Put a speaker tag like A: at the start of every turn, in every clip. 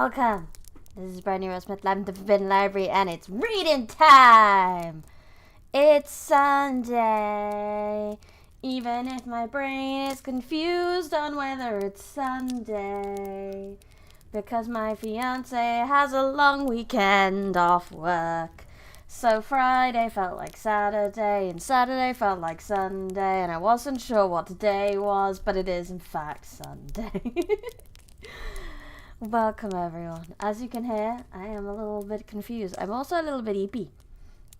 A: Welcome! This is Brand New Smith, I'm the Forbidden Library, and it's reading time! It's Sunday, even if my brain is confused on whether it's Sunday, because my fiancé has a long weekend off work. So Friday felt like Saturday, and Saturday felt like Sunday, and I wasn't sure what today was, but it is in fact Sunday. Welcome everyone. As you can hear, I am a little bit confused. I'm also a little bit eepy.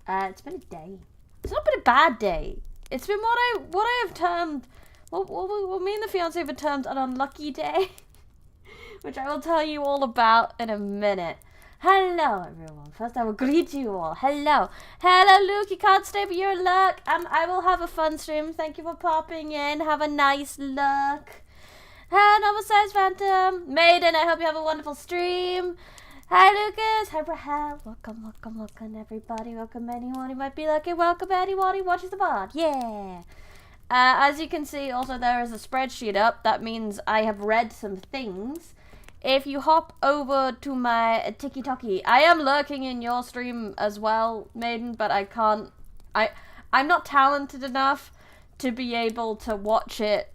A: It's been a day. It's not been a bad day. It's been what I have termed, what me and the fiancé have termed an unlucky day, which I will tell you all about in a minute. Hello everyone. First I will greet you all. Hello. Hello Luke, you can't stay but your luck. I will have a fun stream. Thank you for popping in. Have a nice look. Hi, Novel Size Phantom. Maiden, I hope you have a wonderful stream. Hi, Lucas. Hi, Rahel. Welcome everybody. Welcome anyone who might be lucky. Welcome anyone who watches the pod. Yeah. As you can see, also there is a spreadsheet up. That means I have read some things. If you hop over to my TikTok, I am lurking in your stream as well, Maiden, but I can't. I'm not talented enough to be able to watch it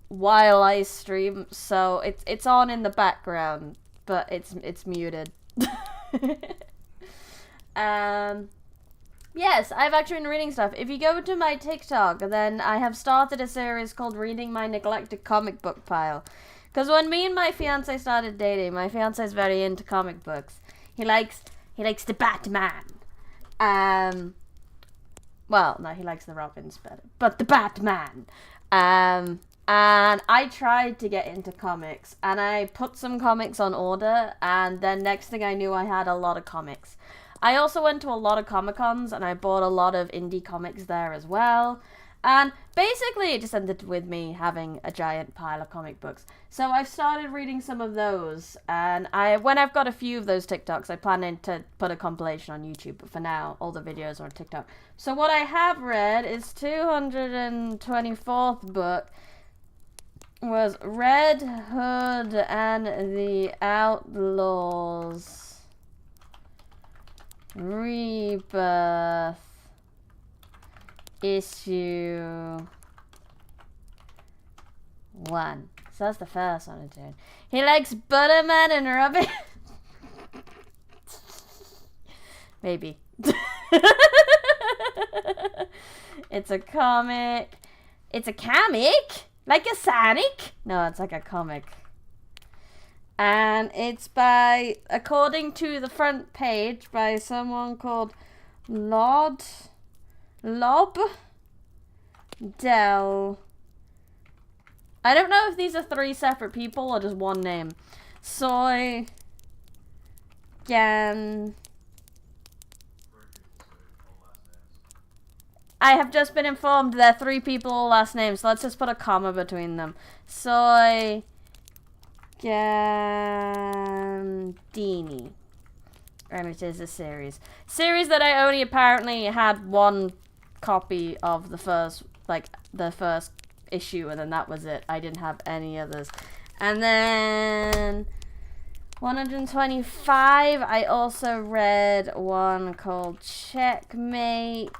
A: while I stream, so it's on in the background, but it's muted. Yes, I've actually been reading stuff. If you go to my TikTok, then I have started a series called Reading My Neglected Comic Book Pile. Because when me and my fiancé started dating, my fiancé is very into comic books. He likes the Batman. Well, no, he likes the Robins better, but the Batman. And I tried to get into comics, and I put some comics on order, and then next thing I knew, I had a lot of comics. I also went to a lot of Comic-Cons, and I bought a lot of indie comics there as well. And basically, it just ended with me having a giant pile of comic books. So I've started reading some of those, and when I've got a few of those TikToks, I plan to put a compilation on YouTube, but for now, all the videos are on TikTok. So what I have read is 224th book, was Red Hood and the Outlaws Rebirth issue 1. So that's the first one I'm doing. He likes Butterman and Robin. Maybe. It's a comic. It's a comic? Like a Sonic? No, it's like a comic. And it's by, according to the front page, by someone called Lob Del. I don't know if these are 3 separate people or just one name. Soy Gan. I have just been informed they're 3 people, all last names, so let's just put a comma between them. Soy Gandini. And it is a series. Series that I only apparently had 1 copy of the first issue, and then that was it. I didn't have any others. And then 125, I also read one called Checkmate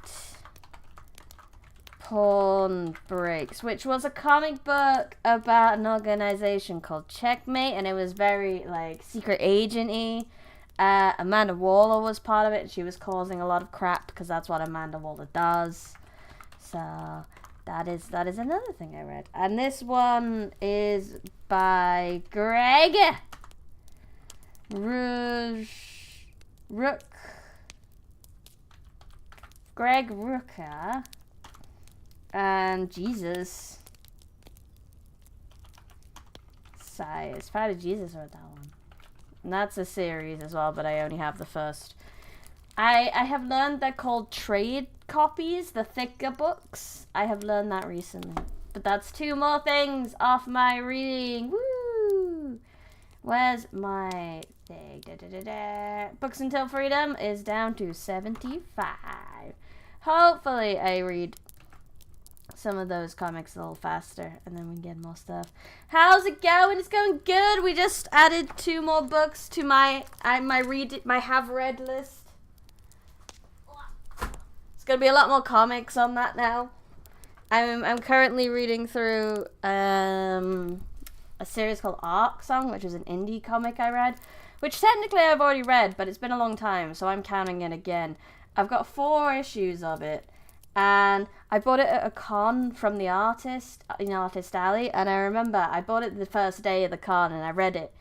A: Pawn Breaks, which was a comic book about an organization called Checkmate, and it was very like secret agent-y. Amanda Waller was part of it, and she was causing a lot of crap because that's what Amanda Waller does. So that is another thing I read. And this one is by Greg Rooker. And Jesus. It's probably Jesus wrote that one. And that's a series as well, but I only have the first. I have learned they're called trade copies, the thicker books. I have learned that recently. But that's 2 more things off my reading. Woo! Where's my thing? Books Until Freedom is down to 75. Hopefully I read some of those comics a little faster, and then we can get more stuff. How's it going? It's going good. We just added 2 more books to my have read list. It's gonna be a lot more comics on that now. I'm currently reading through a series called Arc Song, which is an indie comic I read, which technically I've already read, but it's been a long time, so I'm counting it again. I've got 4 issues of it. And I bought it at a con from the artist, in Artist Alley, and I remember I bought it the first day of the con, and I read it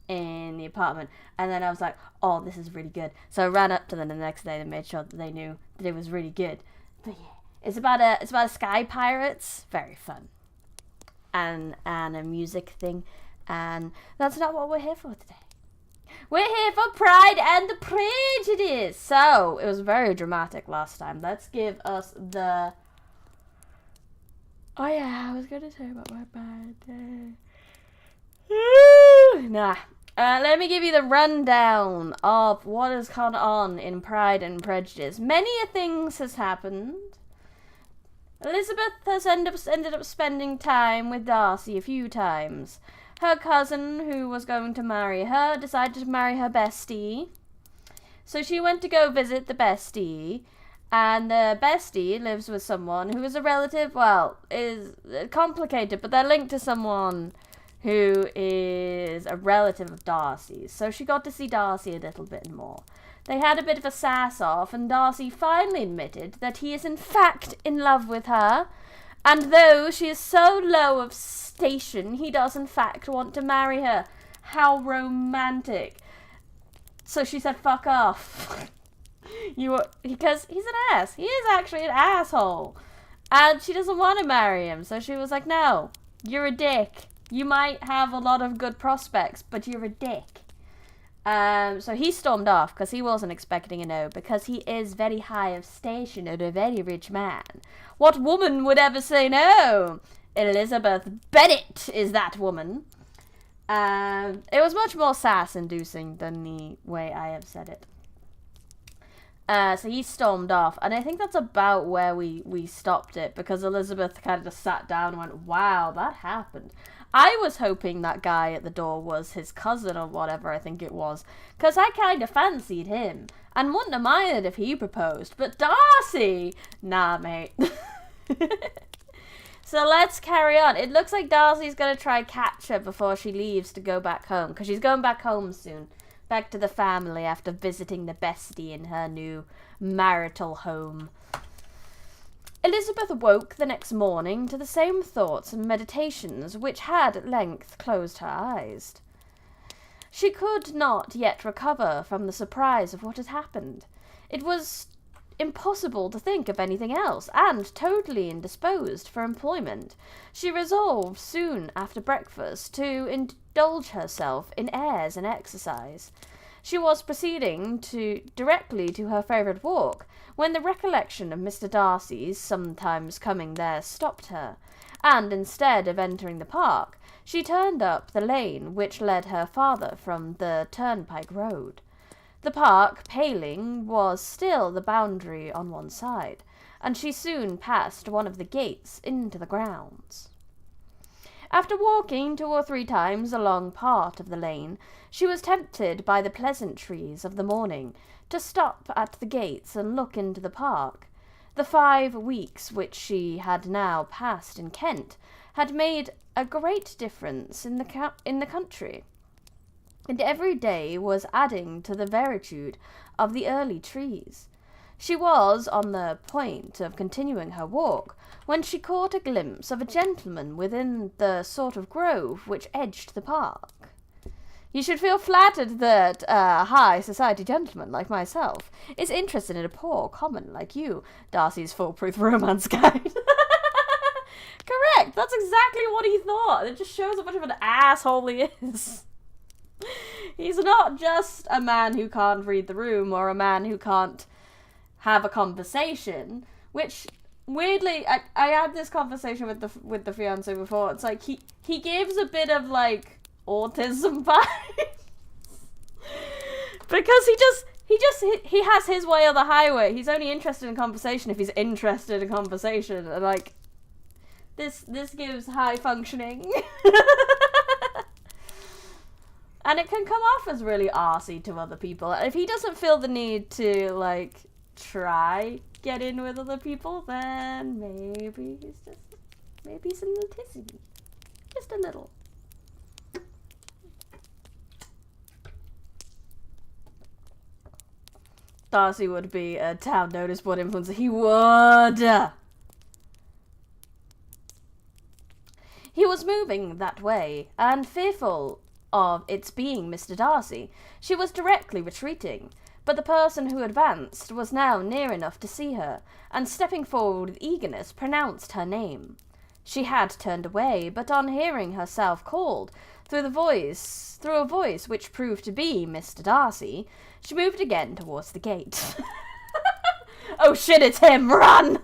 A: in the apartment, and then I was like, oh, this is really good. So I ran up to them the next day and made sure that they knew that it was really good. But yeah, it's about a sky pirates, very fun, and a music thing, and that's not what we're here for today. We're here for Pride and Prejudice. So, it was very dramatic last time. Let's give us the... Oh yeah, I was going to say about my bad day. Nah. Let me give you the rundown of what has gone on in Pride and Prejudice. Many things has happened. Elizabeth has ended up spending time with Darcy a few times. Her cousin, who was going to marry her, decided to marry her bestie. So she went to go visit the bestie, and the bestie lives with someone who is a relative, well, is complicated, but they're linked to someone who is a relative of Darcy's. So she got to see Darcy a little bit more. They had a bit of a sass-off, and Darcy finally admitted that he is in fact in love with her, and though she is so low of station, he does in fact want to marry her. How romantic. So she said, fuck off. Because he's an ass. He is actually an asshole. And she doesn't want to marry him. So she was like, no, you're a dick. You might have a lot of good prospects, but you're a dick. So he stormed off because he wasn't expecting a no, because he is very high of station and a very rich man. What woman would ever say no? Elizabeth Bennet is that woman. It was much more sass-inducing than the way I have said it. So he stormed off, and I think that's about where we stopped it, because Elizabeth kind of just sat down and went, wow, that happened. I was hoping that guy at the door was his cousin or whatever I think it was, because I kind of fancied him, and wouldn't have minded if he proposed, but Darcy? Nah, mate. So let's carry on. It looks like Darcy's going to try catch her before she leaves to go back home, because she's going back home soon. Back to the family after visiting the bestie in her new marital home. Elizabeth awoke the next morning to the same thoughts and meditations which had at length closed her eyes. She could not yet recover from the surprise of what had happened. It was impossible to think of anything else, and totally indisposed for employment, she resolved soon after breakfast to indulge herself in airs and exercise. She was proceeding directly to her favourite walk, when the recollection of Mr. Darcy's sometimes coming there stopped her, and instead of entering the park, she turned up the lane which led her farther from the turnpike road. The park paling was still the boundary on one side, and she soon passed one of the gates into the grounds. After walking 2 or 3 times along part of the lane, she was tempted by the pleasantries of the morning to stop at the gates and look into the park. The 5 weeks which she had now passed in Kent had made a great difference in the country, and every day was adding to the veritude of the early trees. She was on the point of continuing her walk, when she caught a glimpse of a gentleman within the sort of grove which edged the park. You should feel flattered that a high society gentleman like myself is interested in a poor common like you, Darcy's Foolproof Romance Guide. Correct, that's exactly what he thought. It just shows how much of an asshole he is. He's not just a man who can't read the room, or a man who can't have a conversation, which weirdly I had this conversation with the fiance before. It's like he gives a bit of like autism vibes because he has his way or the highway. He's only interested in conversation if he's interested in conversation, and like This gives high functioning. And it can come off as really arsey to other people. If he doesn't feel the need to, like, try get in with other people, then maybe he's a little tizzy. Just a little. Darcy would be a town notice board influencer. He would! He was moving that way, and fearful of its being Mr. Darcy, she was directly retreating, but the person who advanced was now near enough to see her, and stepping forward with eagerness, pronounced her name. She had turned away, but on hearing herself called, through a voice which proved to be Mr. Darcy, she moved again towards the gate. Oh shit, it's him! Run!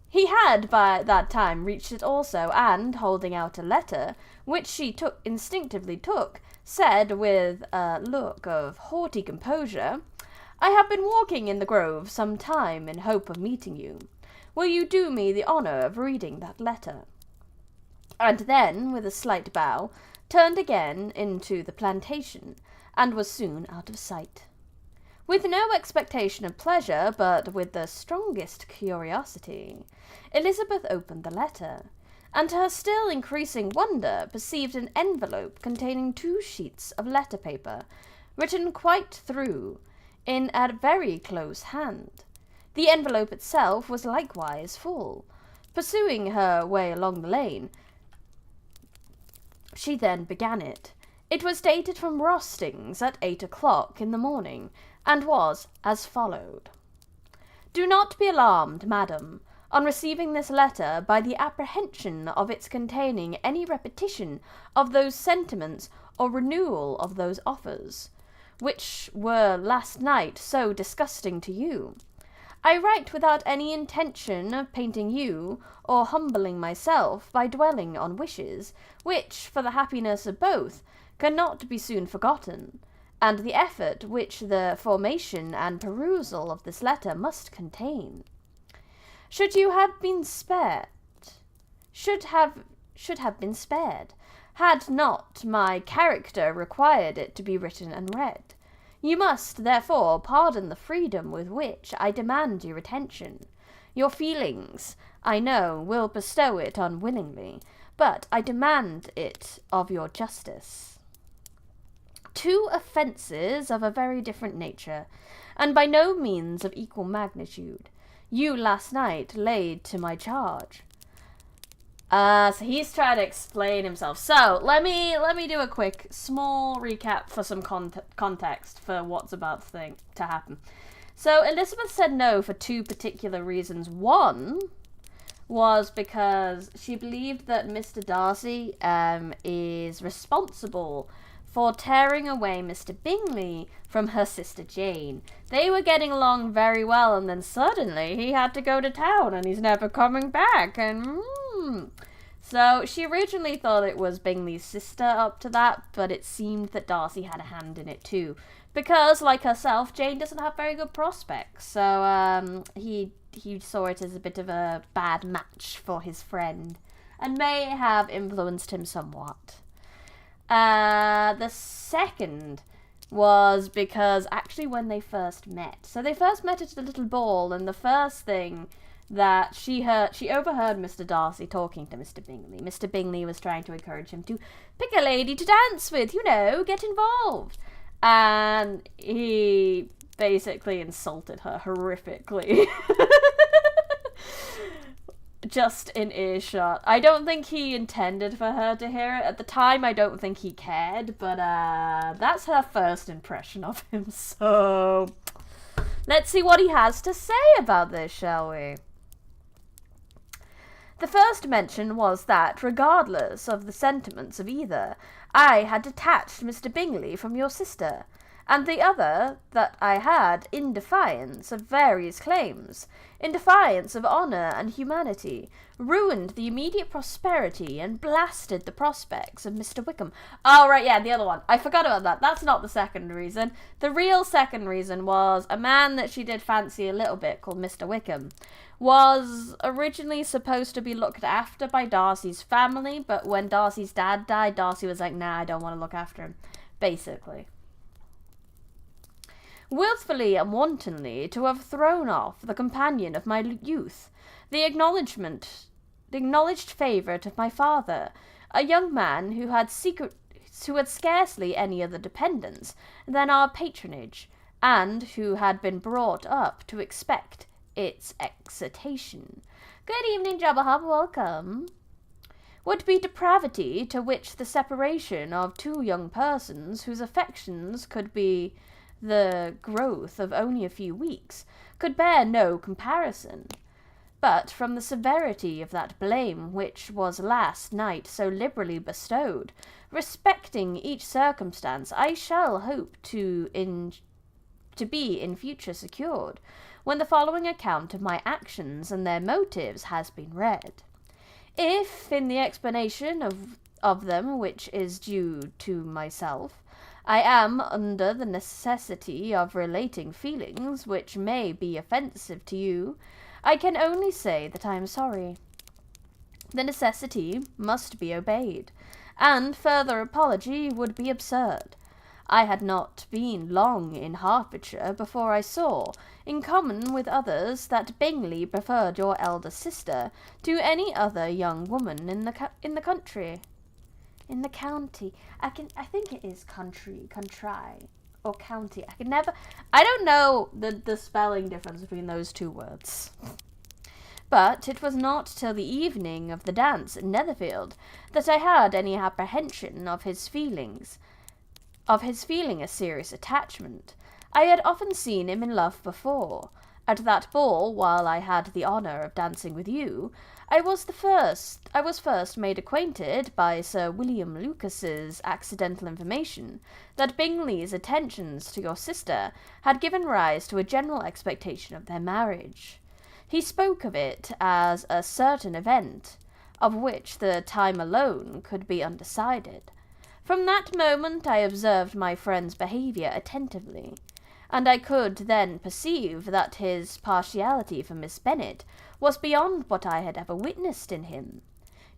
A: He had by that time reached it also, and, holding out a letter, which she instinctively took, said with a look of haughty composure, "I have been walking in the grove some time in hope of meeting you. Will you do me the honour of reading that letter?" And then, with a slight bow, turned again into the plantation, and was soon out of sight. With no expectation of pleasure, but with the strongest curiosity, Elizabeth opened the letter, and to her still increasing wonder perceived an envelope containing 2 sheets of letter paper, written quite through, in a very close hand. The envelope itself was likewise full. Pursuing her way along the lane, she then began it. It was dated from Rostings at 8 o'clock in the morning, and was as followed. "Do not be alarmed, madam, on receiving this letter by the apprehension of its containing any repetition of those sentiments or renewal of those offers, which were last night so disgusting to you. I write without any intention of painting you, or humbling myself by dwelling on wishes, which, for the happiness of both, cannot be soon forgotten, and the effort which the formation and perusal of this letter must contain. Should have been spared, had not my character required it to be written and read. You must, therefore, pardon the freedom with which I demand your attention. Your feelings, I know, will bestow it unwillingly, but I demand it of your justice. 2 offences of a very different nature, and by no means of equal magnitude, you last night laid to my charge." So he's trying to explain himself. So let me do a quick small recap for some context for what's about to happen. So Elizabeth said no for 2 particular reasons. One was because she believed that Mr. Darcy is responsible for tearing away Mr. Bingley from her sister Jane. They were getting along very well, and then suddenly he had to go to town, and he's never coming back, and So she originally thought it was Bingley's sister up to that, but it seemed that Darcy had a hand in it too, because, like herself, Jane doesn't have very good prospects, so he saw it as a bit of a bad match for his friend, and may have influenced him somewhat. The second was because actually when they first met. So they first met at a little ball, and the first thing that she overheard Mr. Darcy talking to Mr. Bingley. Mr. Bingley was trying to encourage him to pick a lady to dance with, get involved. And he basically insulted her horrifically. Just in earshot. I don't think he intended for her to hear it. At the time, I don't think he cared, but that's her first impression of him, so let's see what he has to say about this, shall we? The first mention was that, regardless of the sentiments of either, I had detached Mr. Bingley from your sister, and the other that I had in defiance of various claims, in defiance of honour and humanity, ruined the immediate prosperity and blasted the prospects of Mr. Wickham. Oh, right, yeah, the other one. I forgot about that. That's not the second reason. The real second reason was a man that she did fancy a little bit, called Mr. Wickham, was originally supposed to be looked after by Darcy's family, but when Darcy's dad died, Darcy was like, nah, I don't want to look after him, basically. Wilfully and wantonly to have thrown off the companion of my youth, the acknowledged favourite of my father, a young man who had scarcely any other dependence than our patronage, and who had been brought up to expect its excitation. Good evening, Jabba Hub, welcome. Would be depravity to which the separation of two young persons whose affections could be the growth of only a few weeks could bear no comparison. But from the severity of that blame which was last night so liberally bestowed, respecting each circumstance, I shall hope to be in future secured, when the following account of my actions and their motives has been read. If, in the explanation of them which is due to myself, I am under the necessity of relating feelings which may be offensive to you, I can only say that I am sorry. The necessity must be obeyed, and further apology would be absurd. I had not been long in Hertfordshire before I saw, in common with others, that Bingley preferred your elder sister to any other young woman in the country. In the county. I think it is contry, or county. I don't know the spelling difference between those two words. But it was not till the evening of the dance at Netherfield that I had any apprehension of his feeling a serious attachment. I had often seen him in love before. At that ball, while I had the honour of dancing with you, I was first made acquainted by Sir William Lucas's accidental information that Bingley's attentions to your sister had given rise to a general expectation of their marriage. He spoke of it as a certain event, of which the time alone could be undecided. From that moment I observed my friend's behaviour attentively, and I could then perceive that his partiality for Miss Bennet was beyond what I had ever witnessed in him.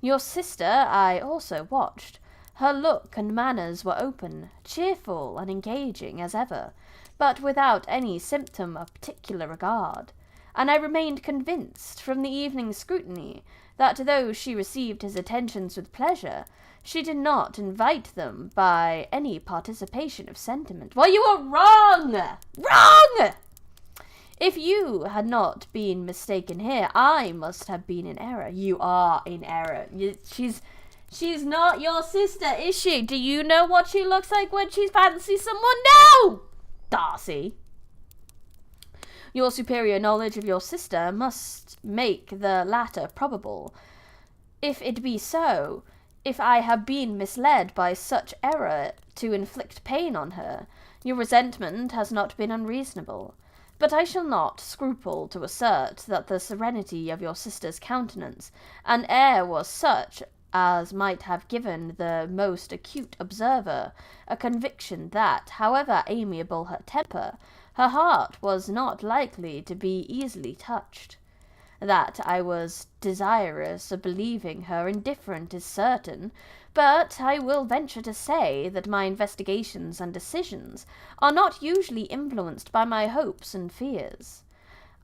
A: Your sister I also watched. Her look and manners were open, cheerful, and engaging as ever, but without any symptom of particular regard, and I remained convinced, from the evening's scrutiny, that though she received his attentions with pleasure, she did not invite them by any participation of sentiment. Well, you were wrong! Wrong! If you had not been mistaken here, I must have been in error. You are in error. She's not your sister, is she? Do you know what she looks like when she fancies someone? No! Darcy. Your superior knowledge of your sister must make the latter probable. If it be so, if I have been misled by such error to inflict pain on her, your resentment has not been unreasonable. But I shall not scruple to assert that the serenity of your sister's countenance and air was such as might have given the most acute observer a conviction that, however amiable her temper, her heart was not likely to be easily touched. That I was desirous of believing her indifferent is certain, but I will venture to say that my investigations and decisions are not usually influenced by my hopes and fears.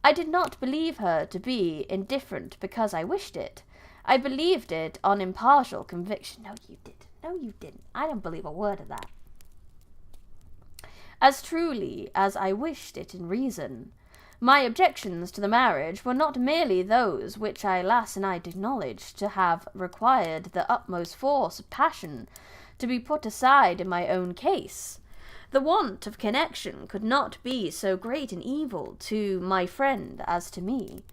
A: I did not believe her to be indifferent because I wished it. I believed it on impartial conviction. No, you didn't. No, you didn't. I don't believe a word of that. As truly as I wished it in reason. My objections to the marriage were not merely those which I last night acknowledged to have required the utmost force of passion to be put aside in my own case. The want of connection could not be so great an evil to my friend as to me,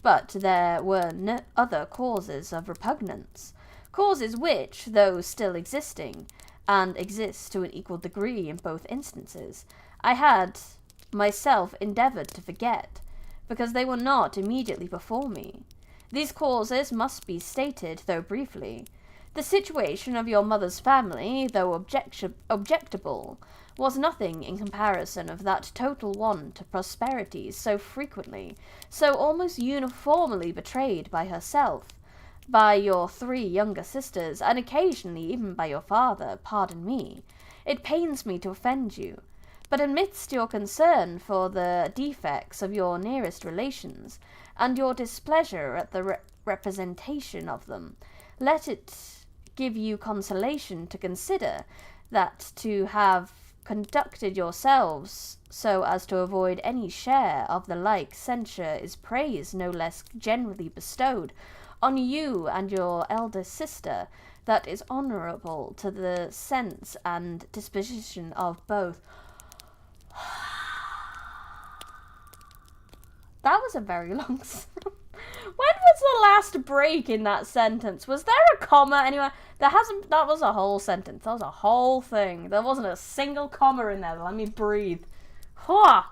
A: but there were other causes of repugnance, causes which, though still existing, and exist to an equal degree in both instances, I had myself endeavoured to forget, because they were not immediately before me. These causes must be stated, though briefly. The situation of your mother's family, though objectable, was nothing in comparison of that total want of prosperity so frequently, so almost uniformly betrayed by herself, by your 3 younger sisters, and occasionally even by your father. Pardon me. It pains me to offend you, but amidst your concern for the defects of your nearest relations, and your displeasure at the representation of them, let it give you consolation to consider that to have conducted yourselves so as to avoid any share of the like censure is praise no less generally bestowed on you and your elder sister, that is honourable to the sense and disposition of both. That was a very long When was the last break in that sentence? Was there a comma anywhere? That was a whole sentence. That was a whole thing. There wasn't a single comma in there. Let me breathe. Huh.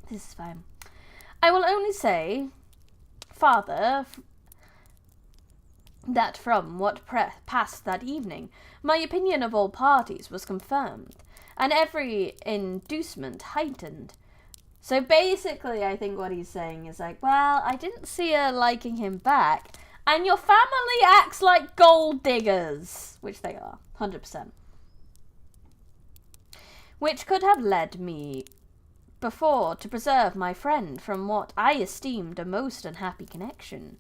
A: This is fine. I will only say, Father, that from what passed that evening, my opinion of all parties was confirmed, and every inducement heightened. So basically, I think what he's saying is like, well, I didn't see her liking him back, and your family acts like gold diggers, which they are, 100%. Which could have led me before to preserve my friend from what I esteemed a most unhappy connection.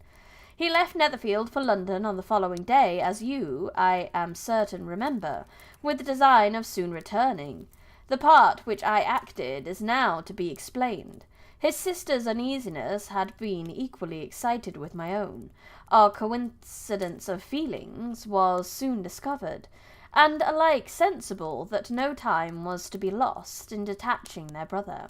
A: He left Netherfield for London on the following day, as you, I am certain, remember, with the design of soon returning. The part which I acted is now to be explained. His sister's uneasiness had been equally excited with my own. Our coincidence of feelings was soon discovered, and alike sensible that no time was to be lost in detaching their brother.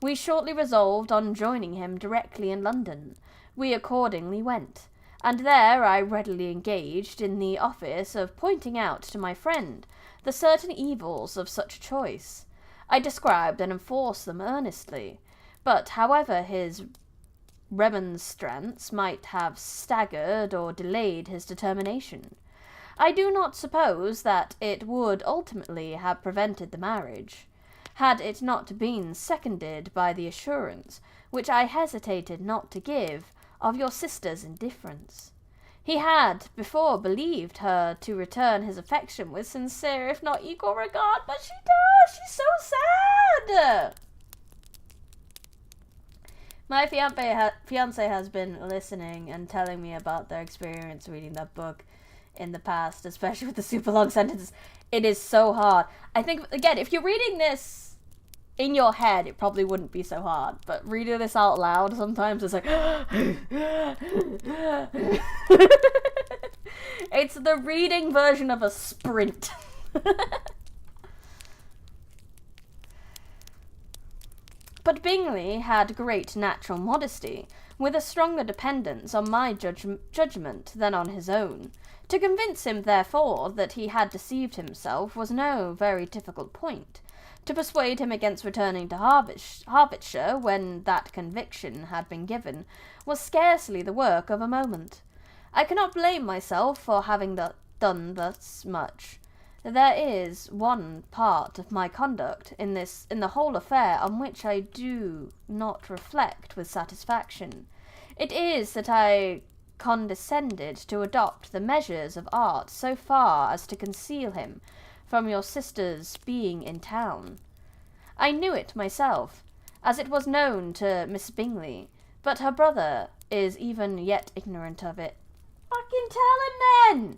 A: We shortly resolved on joining him directly in London. We accordingly went, and there I readily engaged in the office of pointing out to my friend the certain evils of such a choice. I described and enforced them earnestly, but however his remonstrance might have staggered or delayed his determination, I do not suppose that it would ultimately have prevented the marriage, had it not been seconded by the assurance, which I hesitated not to give, of your sister's indifference. He had before believed her to return his affection with sincere, if not equal regard, but she does. She's so sad. My fiance has been listening and telling me about their experience reading that book in the past, especially with the super long sentences. It is so hard. I think, again, if you're reading this in your head, it probably wouldn't be so hard, but reading this out loud sometimes it's like it's the reading version of a sprint. But Bingley had great natural modesty, with a stronger dependence on my judgment than on his own. To convince him, therefore, that he had deceived himself was no very difficult point. To persuade him against returning to Hertfordshire, when that conviction had been given, was scarcely the work of a moment. I cannot blame myself for having done thus much. There is one part of my conduct in the whole affair on which I do not reflect with satisfaction. It is that I condescended to adopt the measures of art so far as to conceal him from your sister's being in town. I knew it myself, as it was known to Miss Bingley, but her brother is even yet ignorant of it. Fucking tell him then!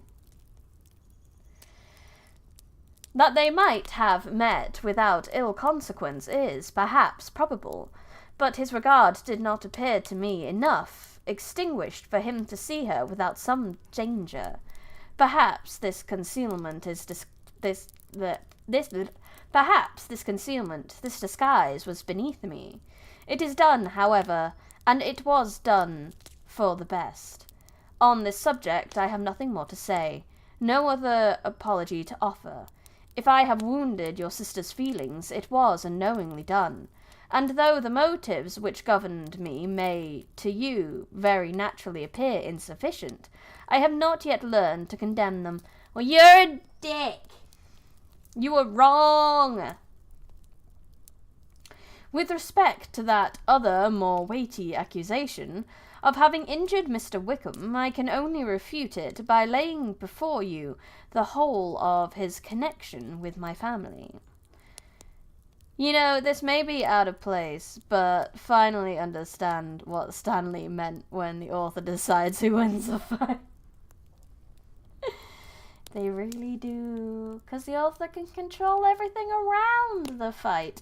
A: That they might have met without ill consequence is, perhaps, probable, but his regard did not appear to me enough extinguished for him to see her without some danger. Perhaps this concealment Perhaps this concealment, this disguise, was beneath me. It is done, however, and it was done for the best. On this subject I have nothing more to say, no other apology to offer. If I have wounded your sister's feelings, it was unknowingly done, and though the motives which governed me may, to you, very naturally appear insufficient, I have not yet learned to condemn them. Well, you're a dick! You were wrong! With respect to that other, more weighty accusation of having injured Mr. Wickham, I can only refute it by laying before you the whole of his connection with my family. You know, this may be out of place, but finally understand what Stanley meant when the author decides who wins the fight. They really do, because the author can control everything around the fight.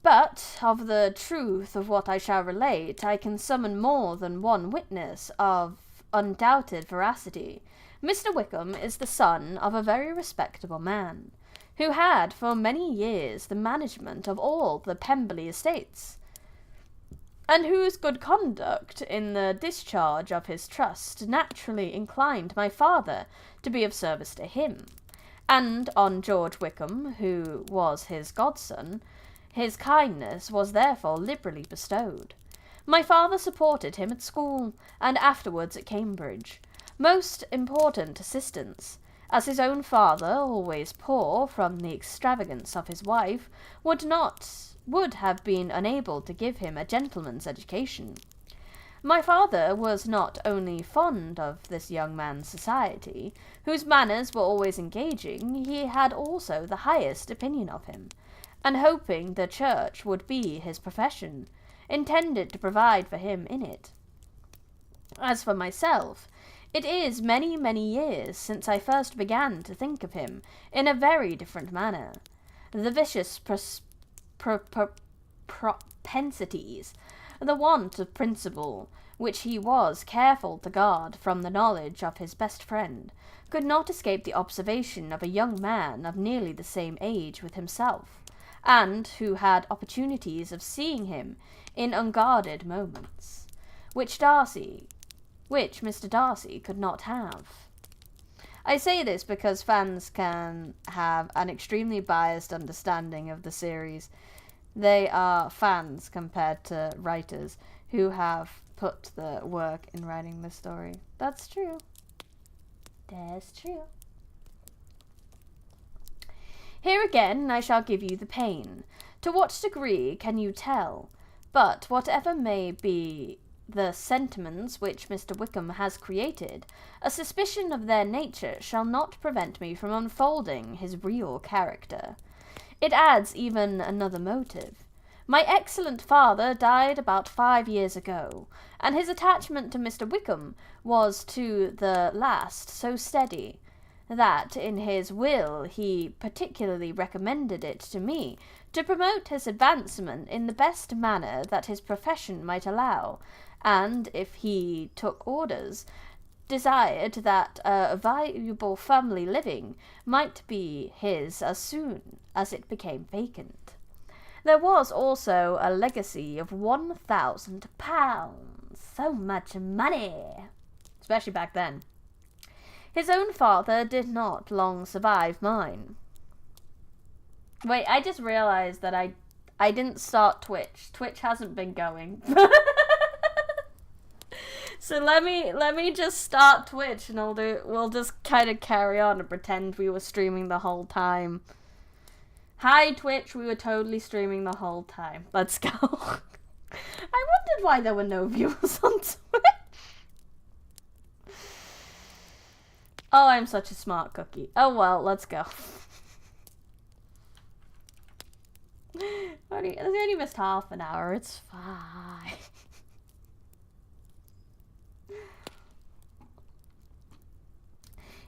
A: But of the truth of what I shall relate, I can summon more than one witness of undoubted veracity. Mr. Wickham is the son of a very respectable man, who had for many years the management of all the Pemberley estates, and whose good conduct in the discharge of his trust naturally inclined my father to be of service to him, and on George Wickham, who was his godson, his kindness was therefore liberally bestowed. My father supported him at school, and afterwards at Cambridge. Most important assistance, as his own father, always poor from the extravagance of his wife, would have been unable to give him a gentleman's education. My father was not only fond of this young man's society, whose manners were always engaging, he had also the highest opinion of him, and hoping the church would be his profession, intended to provide for him in it. As for myself, it is many, many years since I first began to think of him in a very different manner. The vicious propensities, the want of principle, which he was careful to guard from the knowledge of his best friend, could not escape the observation of a young man of nearly the same age with himself, and who had opportunities of seeing him in unguarded moments, which Mr. Darcy could not have. I say this because fans can have an extremely biased understanding of the series. They are fans compared to writers who have put the work in writing the story. That's true. That's true. Here again I shall give you the pain. To what degree can you tell? But whatever may be the sentiments which Mr. Wickham has created, a suspicion of their nature shall not prevent me from unfolding his real character. It adds even another motive. My excellent father died about 5 years ago, and his attachment to Mr. Wickham was to the last so steady, that in his will he particularly recommended it to me to promote his advancement in the best manner that his profession might allow, and, if he took orders, desired that a valuable family living might be his as soon as it became vacant. There was also a legacy of £1,000. So much money! Especially back then. His own father did not long survive mine. Wait, I just realized that I didn't start Twitch. Twitch hasn't been going. So let me just start Twitch and we'll just kind of carry on and pretend we were streaming the whole time. Hi Twitch, we were totally streaming the whole time. Let's go. I wondered why there were no viewers on Twitch. Oh, I'm such a smart cookie. Oh well, let's go. I only missed half an hour. It's fine.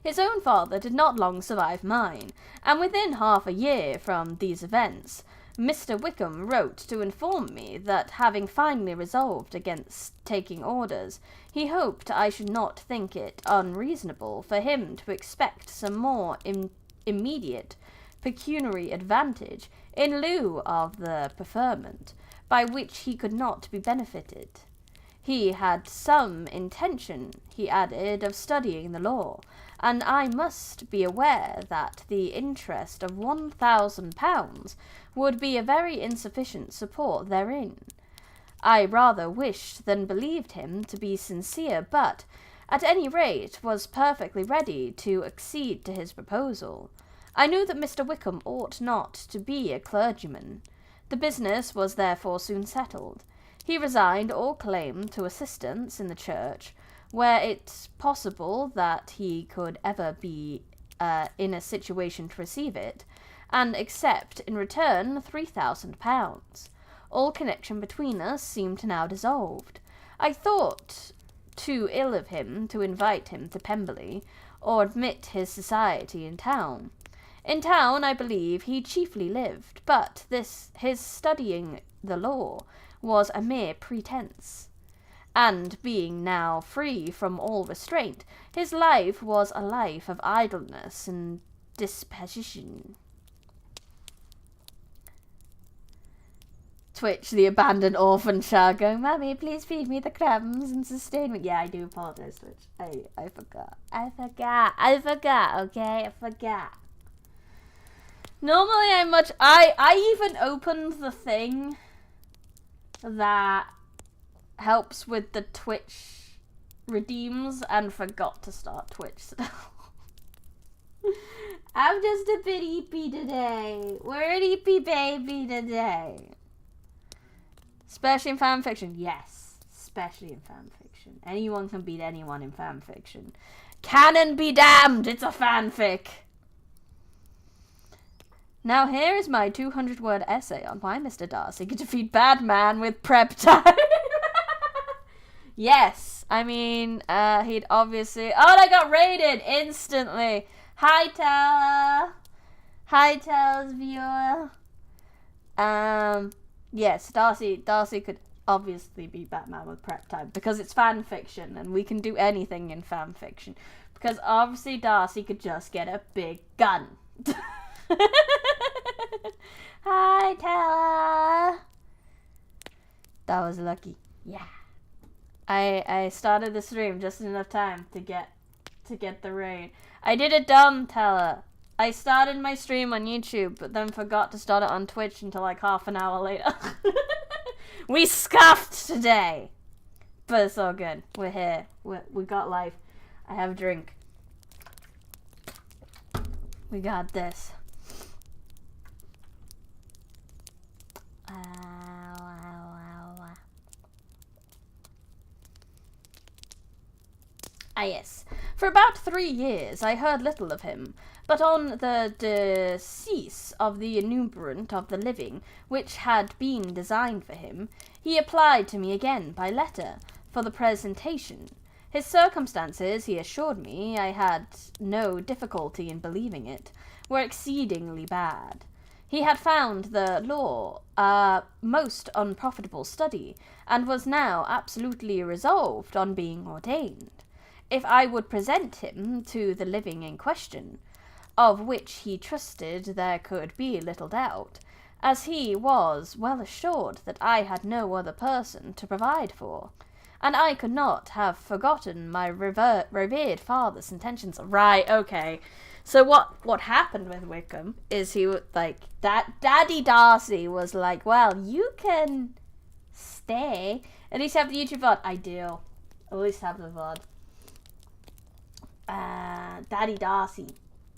A: His own father did not long survive mine, and within half a year from these events, Mr. Wickham wrote to inform me that, having finally resolved against taking orders, he hoped I should not think it unreasonable for him to expect some more immediate pecuniary advantage in lieu of the preferment, by which he could not be benefited. He had some intention, he added, of studying the law, and I must be aware that the interest of £1,000 would be a very insufficient support therein. I rather wished than believed him to be sincere, but, at any rate, was perfectly ready to accede to his proposal. I knew that Mr. Wickham ought not to be a clergyman. The business was therefore soon settled. He resigned all claim to assistance in the church, where it's possible that he could ever be in a situation to receive it, and accept in return £3,000. All connection between us seemed now dissolved. I thought too ill of him to invite him to Pemberley, or admit his society in town. In town, I believe, he chiefly lived, but his studying the law was a mere pretence, and being now free from all restraint, his life was a life of idleness and dissipation. Twitch, the abandoned orphan child, going, "Mummy, please feed me the crumbs and sustain me." Yeah, I do apologize, Twitch. I forgot. Okay, I forgot. Normally I even opened the thing that helps with the Twitch redeems and forgot to start Twitch still. I'm just a bit eepy today. We're an eepy baby today. Especially in fanfiction. Yes, especially in fanfiction. Anyone can beat anyone in fanfiction. Canon be damned, it's a fanfic. Now here is my 200-word essay on why Mr. Darcy could defeat bad man with prep time. Yes, I mean, he'd obviously... Oh, I got raided instantly. Hi, Tella. Hi, Tella's viewer. Yes, Darcy could obviously be Batman with prep time because it's fan fiction and we can do anything in fan fiction. Because obviously Darcy could just get a big gun. Hi, Tella. That was lucky. Yeah. I started the stream just in enough time to get the raid. I did it dumb, Tella. I started my stream on YouTube, but then forgot to start it on Twitch until like half an hour later. We scuffed today. But it's all good. We're here. We got life. I have a drink. We got this. Ah, yes. For about 3 years I heard little of him, but on the decease of the enumerant of the living, which had been designed for him, he applied to me again by letter for the presentation. His circumstances, he assured me, I had no difficulty in believing it, were exceedingly bad. He had found the law a most unprofitable study, and was now absolutely resolved on being ordained. If I would present him to the living in question, of which he trusted there could be little doubt, as he was well assured that I had no other person to provide for, and I could not have forgotten my revered father's intentions. Right, okay. So what happened with Wickham is he would, like, Daddy Darcy was like, well, you can stay. At least have the YouTube VOD. I do. At least have the VOD. Daddy Darcy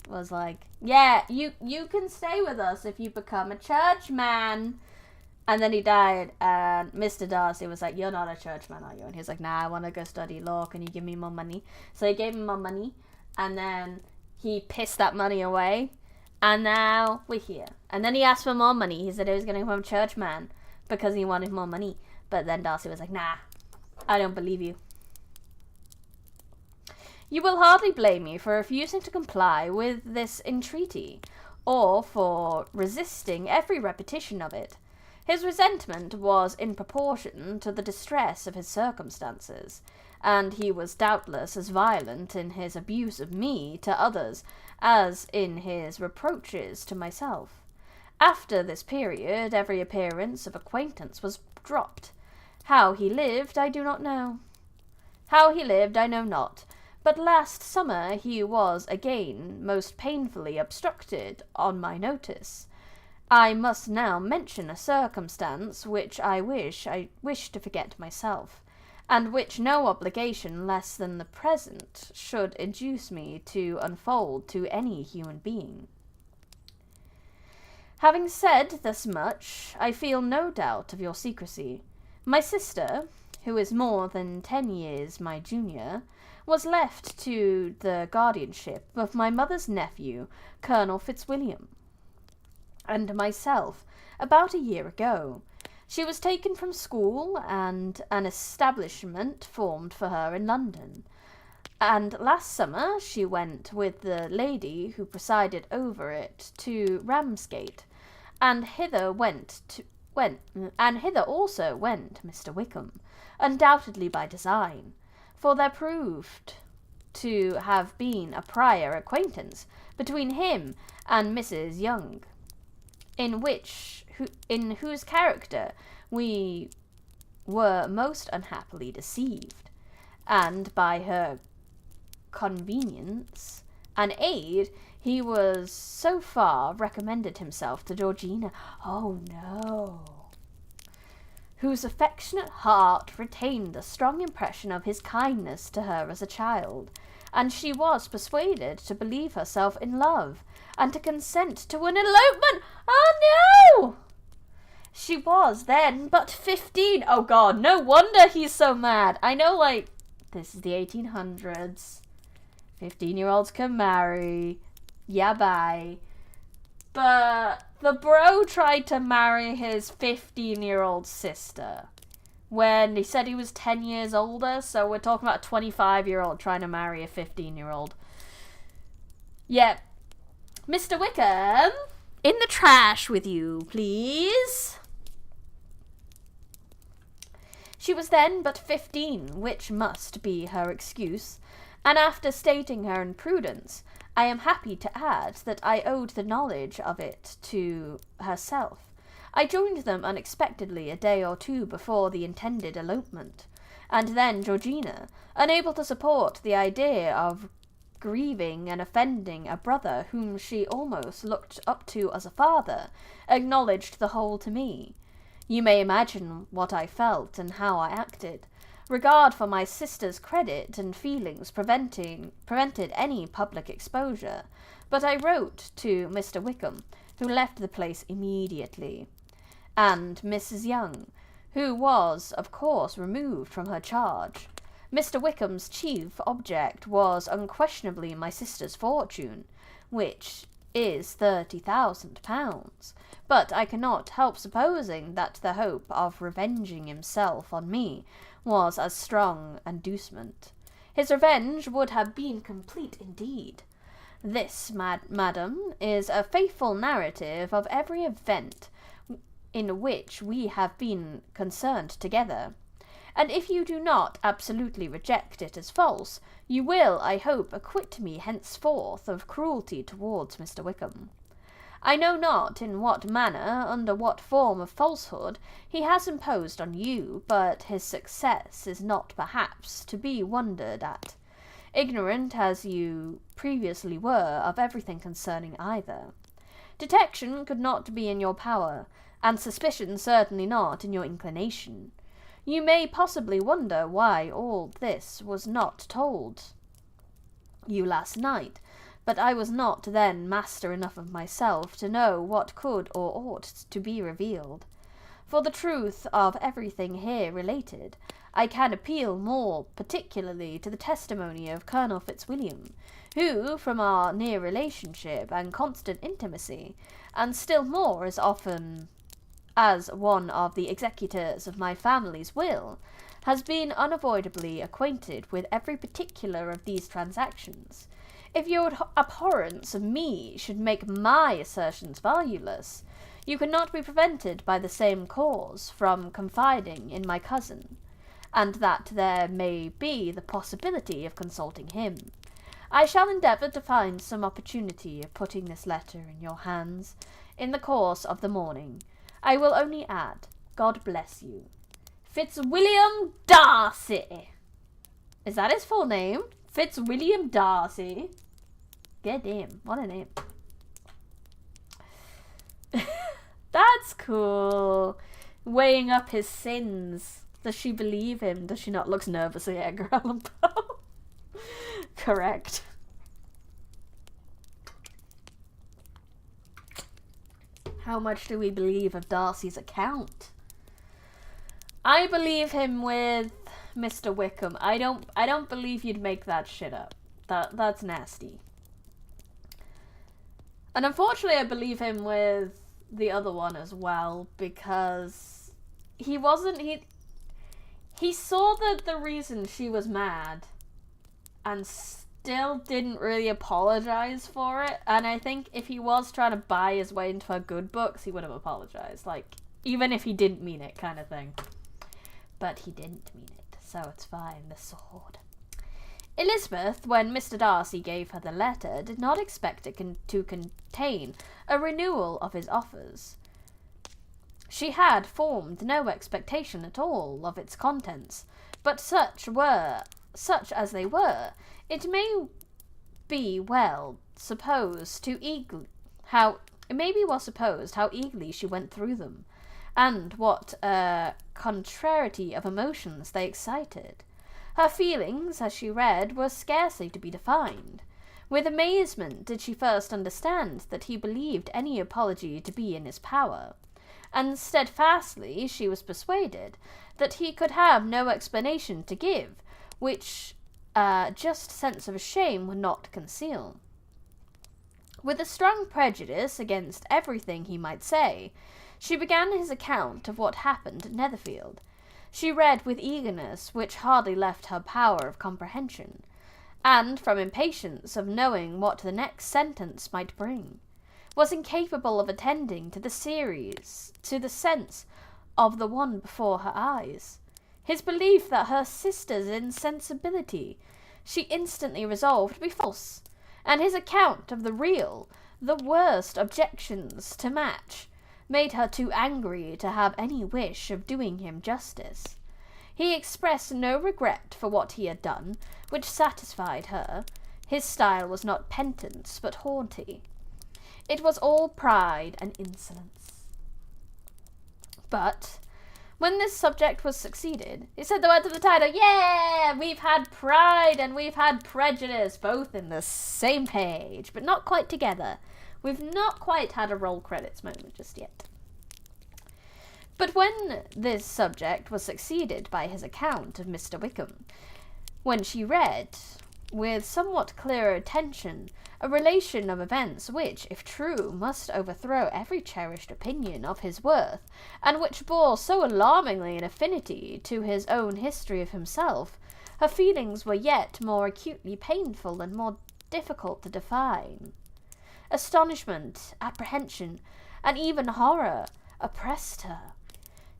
A: was like, yeah, you can stay with us if you become a churchman. And then he died, and Mr. Darcy was like, you're not a churchman, are you? And he was like, nah, I want to go study law. Can you give me more money? So he gave him more money, and then he pissed that money away, and now we're here. And then he asked for more money. He said he was going to become a churchman because he wanted more money. But then Darcy was like, nah, I don't believe you. You will hardly blame me for refusing to comply with this entreaty, or for resisting every repetition of it. His resentment was in proportion to the distress of his circumstances, and he was doubtless as violent in his abuse of me to others as in his reproaches to myself. After this period, every appearance of acquaintance was dropped. How he lived, I do not know. How he lived, I know not, but last summer he was again most painfully obstructed on my notice. I must now mention a circumstance which I wish to forget myself, and which no obligation less than the present should induce me to unfold to any human being. Having said thus much, I feel no doubt of your secrecy. My sister, who is more than 10 years my junior, was left to the guardianship of my mother's nephew, Colonel Fitzwilliam, and myself, about a year ago. She was taken from school, and an establishment formed for her in London. And last summer she went with the lady who presided over it to Ramsgate, and hither also went Mr. Wickham, undoubtedly by design, for there proved to have been a prior acquaintance between him and Mrs. Young, in whose character we were most unhappily deceived, and by her convenience and aid he was so far recommended himself to Georgina, whose affectionate heart retained a strong impression of his kindness to her as a child, and she was persuaded to believe herself in love, and to consent to an elopement. Oh no! She was then but 15. Oh God, no wonder he's so mad. I know, this is the 1800s. 15-year-olds can marry. Yeah, bye. But the bro tried to marry his 15-year-old sister when he said he was 10 years older, so we're talking about a 25-year-old trying to marry a 15-year-old. Yeah. Mr. Wickham, in the trash with you, please. She was then but 15, which must be her excuse, and after stating her imprudence, I am happy to add that I owed the knowledge of it to herself. I joined them unexpectedly a day or two before the intended elopement, and then Georgina, unable to support the idea of grieving and offending a brother whom she almost looked up to as a father, acknowledged the whole to me. You may imagine what I felt and how I acted. Regard for my sister's credit and feelings prevented any public exposure, but I wrote to Mr. Wickham, who left the place immediately, and Mrs. Young, who was, of course, removed from her charge. Mr. Wickham's chief object was unquestionably my sister's fortune, which is £30,000, but I cannot help supposing that the hope of revenging himself on me was a strong inducement. His revenge would have been complete indeed. This, madam, is a faithful narrative of every event in which we have been concerned together, and if you do not absolutely reject it as false, you will, I hope, acquit me henceforth of cruelty towards Mr. Wickham. I know not in what manner, under what form of falsehood, he has imposed on you, but his success is not perhaps to be wondered at, ignorant as you previously were of everything concerning either. Detection could not be in your power, and suspicion certainly not in your inclination. You may possibly wonder why all this was not told you last night, but I was not then master enough of myself to know what could or ought to be revealed. For the truth of everything here related, I can appeal more particularly to the testimony of Colonel Fitzwilliam, who, from our near relationship and constant intimacy, and still more as often as one of the executors of my family's will, has been unavoidably acquainted with every particular of these transactions. If your abhorrence of me should make my assertions valueless, you cannot be prevented by the same cause from confiding in my cousin, and that there may be the possibility of consulting him. I shall endeavour to find some opportunity of putting this letter in your hands in the course of the morning. I will only add, God bless you. Fitzwilliam Darcy. Is that his full name? Fitzwilliam Darcy. Get him. What a name. That's cool. Weighing up his sins. Does she believe him? Does she not? Looks nervously at Edgar Allan Poe. Correct. How much do we believe of Darcy's account? I believe him with Mr. Wickham. I don't believe you'd make that shit up. That's nasty. And unfortunately I believe him with the other one as well, because he saw the reason she was mad and still didn't really apologize for it. And I think if he was trying to buy his way into her good books, he would have apologized. Like, even if he didn't mean it, kind of thing. But he didn't mean it, so it's fine. The sword. Elizabeth, when Mr. Darcy gave her the letter, did not expect it to contain a renewal of his offers. She had formed no expectation at all of its contents, but such as they were, it may be well supposed how eagerly she went through them, and what a contrariety of emotions they excited. Her feelings, as she read, were scarcely to be defined. With amazement did she first understand that he believed any apology to be in his power, and steadfastly she was persuaded that he could have no explanation to give, which a just sense of shame would not conceal. With a strong prejudice against everything he might say, she began his account of what happened at Netherfield. She read with eagerness which hardly left her power of comprehension, and from impatience of knowing what the next sentence might bring, was incapable of attending to the sense of the one before her eyes. His belief that her sister's insensibility she instantly resolved to be false, and his account of the worst objections to match, made her too angry to have any wish of doing him justice. He expressed no regret for what he had done, which satisfied her. His style was not penitence, but haughty. It was all pride and insolence. But when this subject was succeeded, he said the words of the title, yeah, we've had Pride and we've had Prejudice, both in the same page, but not quite together. We've not quite had a roll credits moment just yet. But when this subject was succeeded by his account of Mr. Wickham, when she read, with somewhat clearer attention, a relation of events which, if true, must overthrow every cherished opinion of his worth, and which bore so alarmingly an affinity to his own history of himself, her feelings were yet more acutely painful and more difficult to define. Astonishment, apprehension, and even horror oppressed her.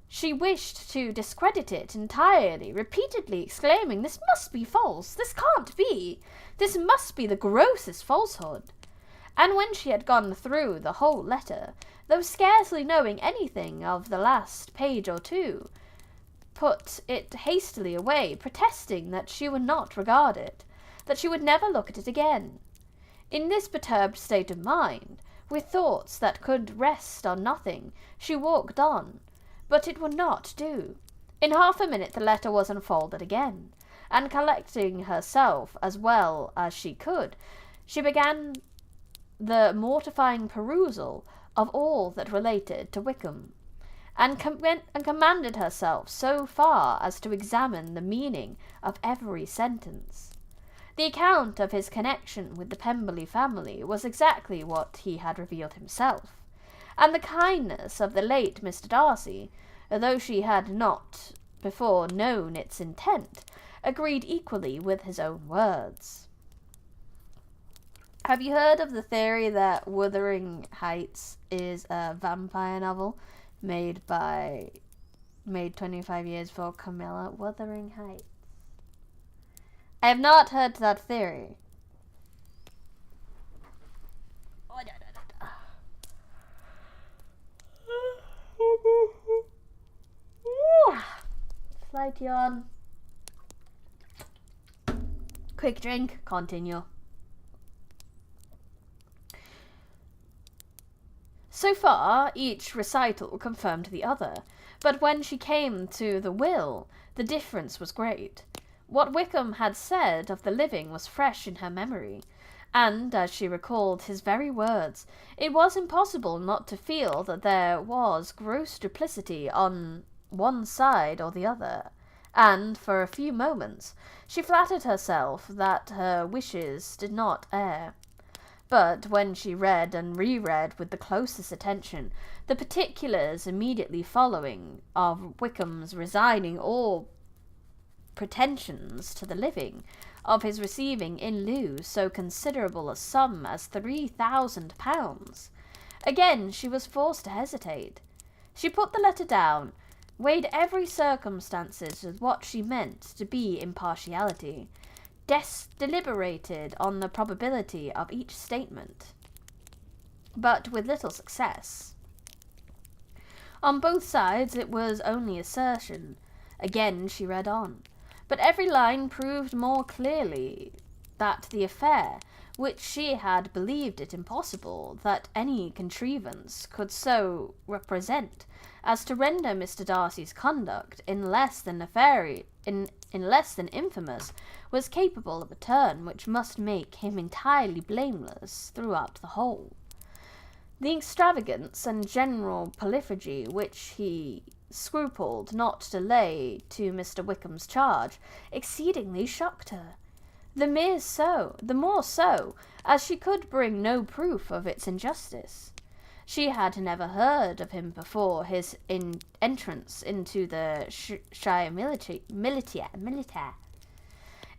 A: She wished to discredit it entirely, repeatedly exclaiming, "This must be false! This can't be! This must be the grossest falsehood!" And when she had gone through the whole letter, though scarcely knowing anything of the last page or two, put it hastily away, protesting that she would not regard it, that she would never look at it again. In this perturbed state of mind, with thoughts that could rest on nothing, she walked on, but it would not do. In half a minute the letter was unfolded again, and collecting herself as well as she could, she began the mortifying perusal of all that related to Wickham, and commanded herself so far as to examine the meaning of every sentence. The account of his connection with the Pemberley family was exactly what he had revealed himself, and the kindness of the late Mr. Darcy, though she had not before known its intent, agreed equally with his own words. Have you heard of the theory that Wuthering Heights is a vampire novel made 25 years before Camilla? Wuthering Heights. I have not heard that theory. right, yawn. Quick drink, continue. So far, each recital confirmed the other, but when she came to the will, the difference was great. What Wickham had said of the living was fresh in her memory, and, as she recalled his very words, it was impossible not to feel that there was gross duplicity on one side or the other, and, for a few moments, she flattered herself that her wishes did not err. But when she read and reread with the closest attention the particulars immediately following of Wickham's resigning all pretensions to the living, of his receiving in lieu so considerable a sum as £3,000, again she was forced to hesitate. She put the letter down, weighed every circumstances with what she meant to be impartiality, deliberated on the probability of each statement, but with little success. On both sides it was only assertion. Again she read on, but every line proved more clearly that the affair, which she had believed it impossible that any contrivance could so represent as to render Mr. Darcy's conduct in less than infamous, was capable of a turn which must make him entirely blameless throughout the whole. The extravagance and general profligacy which he scrupled not to lay to Mr. Wickham's charge exceedingly shocked her. The more so, as she could bring no proof of its injustice. She had never heard of him before his entrance into the Shire military,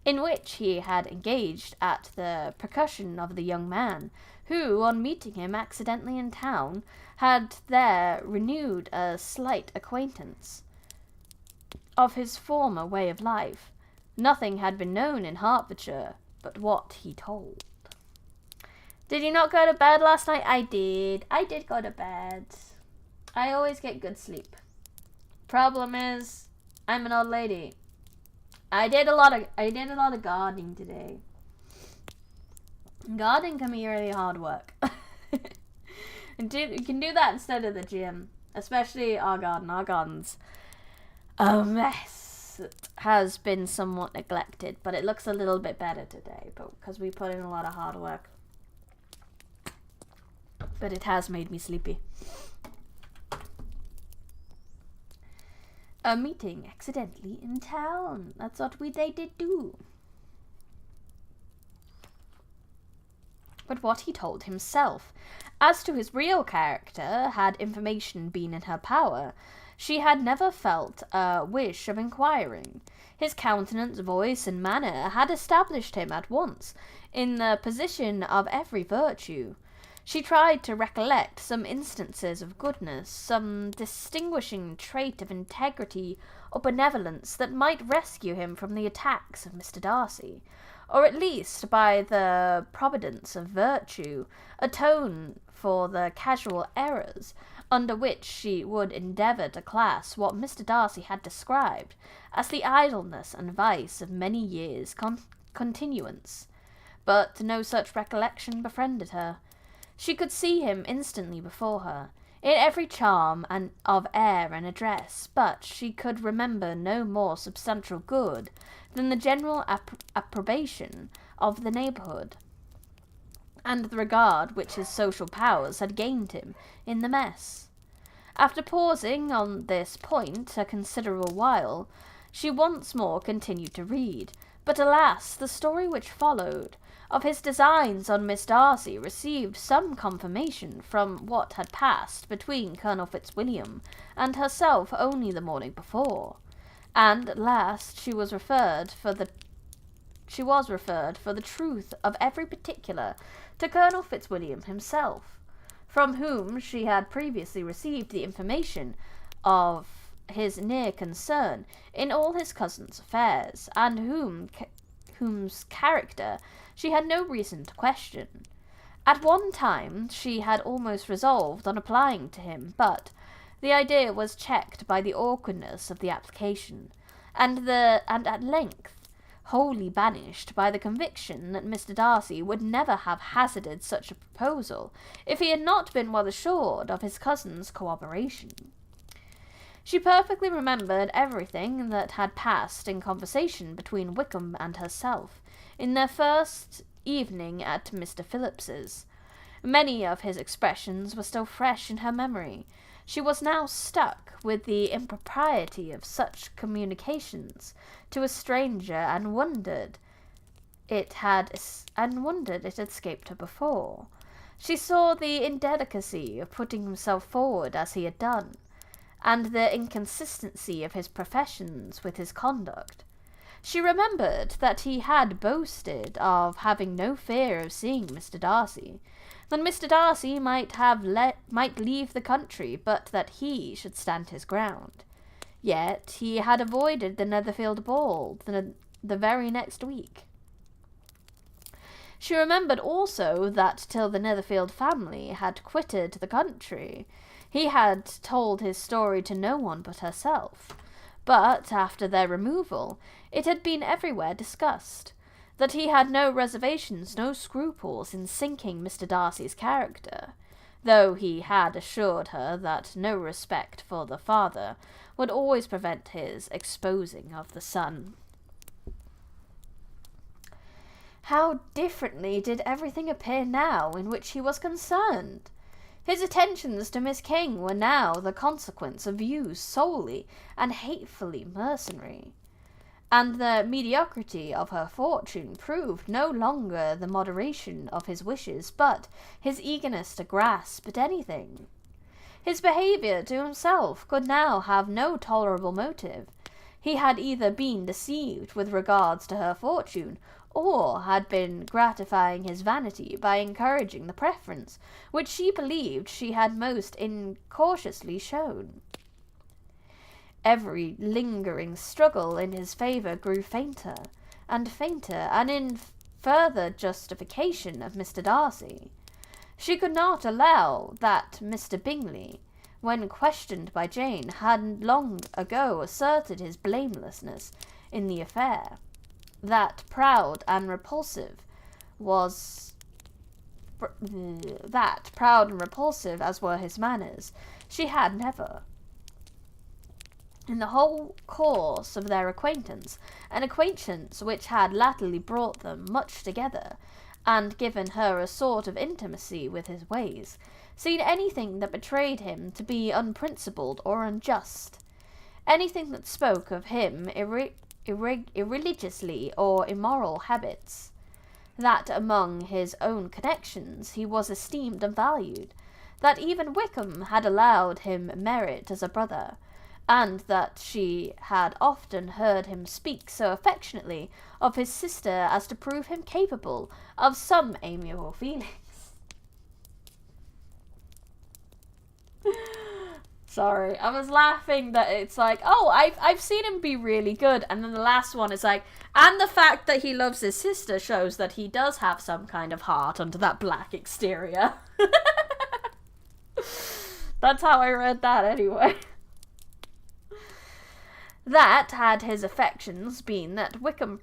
A: in which he had engaged at the percussion of the young man, who, on meeting him accidentally in town, had there renewed a slight acquaintance of his former way of life. Nothing had been known in Hertfordshire but what he told. Did you not go to bed last night? I did. I did go to bed. I always get good sleep. Problem is, I'm an old lady. I did a lot of gardening today. Gardening can be really hard work. You can do that instead of the gym, especially our garden. Our garden's a mess. It has been somewhat neglected, but it looks a little bit better today, because we put in a lot of hard work. But it has made me sleepy. A meeting accidentally in town. That's what they did do. But what he told himself. As to his real character, had information been in her power, she had never felt a wish of inquiring. His countenance, voice, and manner had established him at once in the position of every virtue. She tried to recollect some instances of goodness, some distinguishing trait of integrity or benevolence that might rescue him from the attacks of Mr. Darcy, or at least, by the providence of virtue, atone for the casual errors under which she would endeavour to class what Mr. Darcy had described as the idleness and vice of many years' continuance. But no such recollection befriended her. She could see him instantly before her, in every charm of air and address, but she could remember no more substantial good than the general approbation of the neighbourhood, and the regard which his social powers had gained him in the mess. After pausing on this point a considerable while, she once more continued to read, but alas, the story which followed of his designs on Miss Darcy received some confirmation from what had passed between Colonel Fitzwilliam and herself only the morning before, and at last she was referred for the truth of every particular to Colonel Fitzwilliam himself, from whom she had previously received the information of his near concern in all his cousin's affairs, and whose character she had no reason to question. At one time she had almost resolved on applying to him, but the idea was checked by the awkwardness of the application, and at length wholly banished by the conviction that Mr. Darcy would never have hazarded such a proposal if he had not been well assured of his cousin's cooperation. She perfectly remembered everything that had passed in conversation between Wickham and herself in their first evening at Mr. Phillips's. Many of his expressions were still fresh in her memory. She was now struck with the impropriety of such communications to a stranger, and wondered it had escaped her before. She saw the indelicacy of putting himself forward as he had done, and the inconsistency of his professions with his conduct. She remembered that he had boasted of having no fear of seeing Mr. Darcy, that Mr. Darcy might leave the country, but that he should stand his ground. Yet he had avoided the Netherfield ball the very next week. She remembered also that till the Netherfield family had quitted the country, he had told his story to no one but herself, but after their removal it had been everywhere discussed, that he had no reservations, no scruples in sinking Mr. Darcy's character, though he had assured her that no respect for the father would always prevent his exposing of the son. How differently did everything appear now in which he was concerned! His attentions to Miss King were now the consequence of views solely and hatefully mercenary, and the mediocrity of her fortune proved no longer the moderation of his wishes, but his eagerness to grasp at anything. His behaviour to himself could now have no tolerable motive. He had either been deceived with regards to her fortune, or had been gratifying his vanity by encouraging the preference which she believed she had most incautiously shown. Every lingering struggle in his favour grew fainter, and in further justification of Mr. Darcy. She could not allow that Mr. Bingley, when questioned by Jane, had long ago asserted his blamelessness in the affair. That proud and repulsive as were his manners, she had never, in the whole course of their acquaintance, an acquaintance which had latterly brought them much together, and given her a sort of intimacy with his ways, seen anything that betrayed him to be unprincipled or unjust, anything that spoke of him irreligiously or immoral habits, that among his own connections he was esteemed and valued, that even Wickham had allowed him merit as a brother, and that she had often heard him speak so affectionately of his sister as to prove him capable of some amiable feelings. Sorry, I was laughing that it's like, oh, I've seen him be really good, and then the last one is like, and the fact that he loves his sister shows that he does have some kind of heart under that black exterior. That's how I read that anyway. That had his affections been that Wickham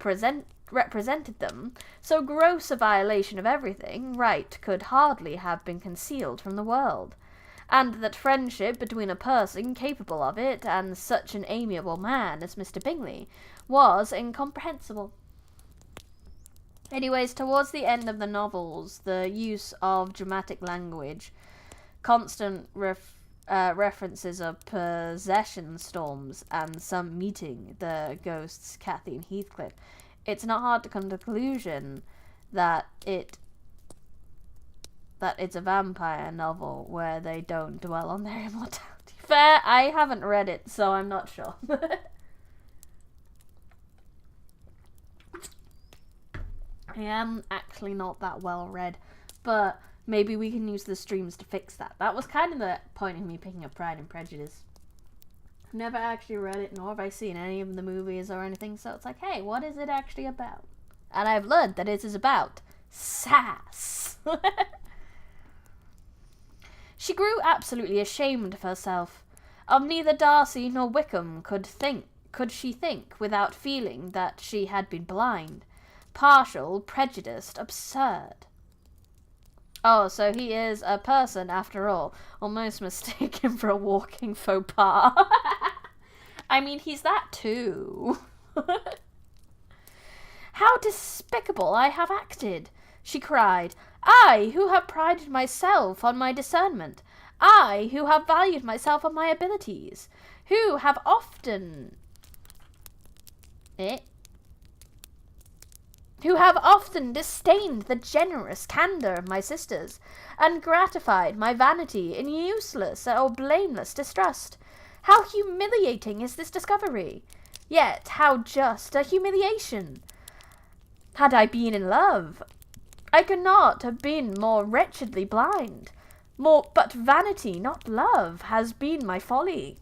A: represented them, so gross a violation of everything right could hardly have been concealed from the world, and that friendship between a person capable of it and such an amiable man as Mr. Bingley was incomprehensible. Anyways, towards the end of the novels, the use of dramatic language, constant references of possession storms, and some meeting the ghosts Cathy and Heathcliff, it's not hard to come to the conclusion that it's a vampire novel where they don't dwell on their immortality. Fair, I haven't read it, so I'm not sure. I am actually not that well read, but maybe we can use the streams to fix that. That was kind of the point of me picking up Pride and Prejudice. I've never actually read it, nor have I seen any of the movies or anything, so it's like, hey, what is it actually about? And I've learned that it is about sass. She grew absolutely ashamed of herself. Of neither Darcy nor Wickham could think could she think without feeling that she had been blind, partial, prejudiced, absurd? Oh, so he is a person after all, almost mistaken for a walking faux pas. I mean, he's that too. How despicable I have acted, she cried. I, who have prided myself on my discernment. I, who have valued myself on my abilities. Who have often... Who have often disdained the generous candour of my sisters, and gratified my vanity in useless or blameless distrust. How humiliating is this discovery! Yet how just a humiliation! Had I been in love, I could not have been more wretchedly blind. But vanity, not love, has been my folly.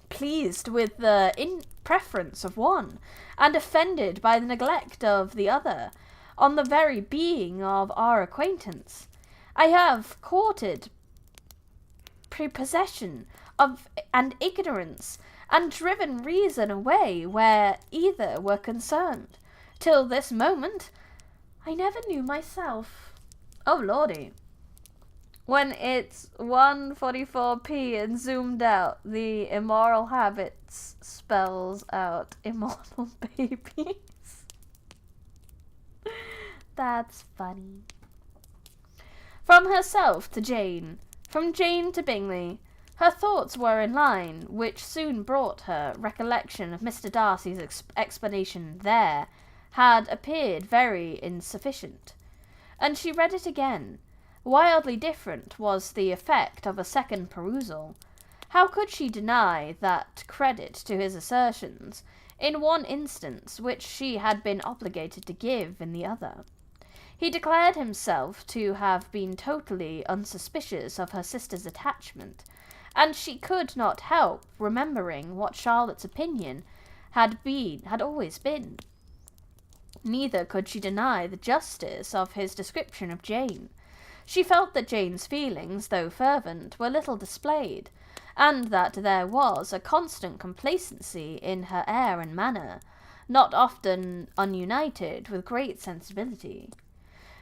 A: Pleased with the preference of one, and offended by the neglect of the other, on the very being of our acquaintance, I have courted prepossession and ignorance, and driven reason away where either were concerned. Till this moment, I never knew myself. Oh, lordy. When it's 1:44p and zoomed out, the immoral habits spells out immortal babies. That's funny. From herself to Jane, from Jane to Bingley, her thoughts were in line, which soon brought her recollection of Mr. Darcy's explanation there had appeared very insufficient, and she read it again. Wildly different was the effect of a second perusal. How could she deny that credit to his assertions, in one instance, which she had been obligated to give in the other? He declared himself to have been totally unsuspicious of her sister's attachment, and she could not help remembering what Charlotte's opinion had always been. Neither could she deny the justice of his description of Jane. She felt that Jane's feelings, though fervent, were little displayed, and that there was a constant complacency in her air and manner, not often ununited with great sensibility.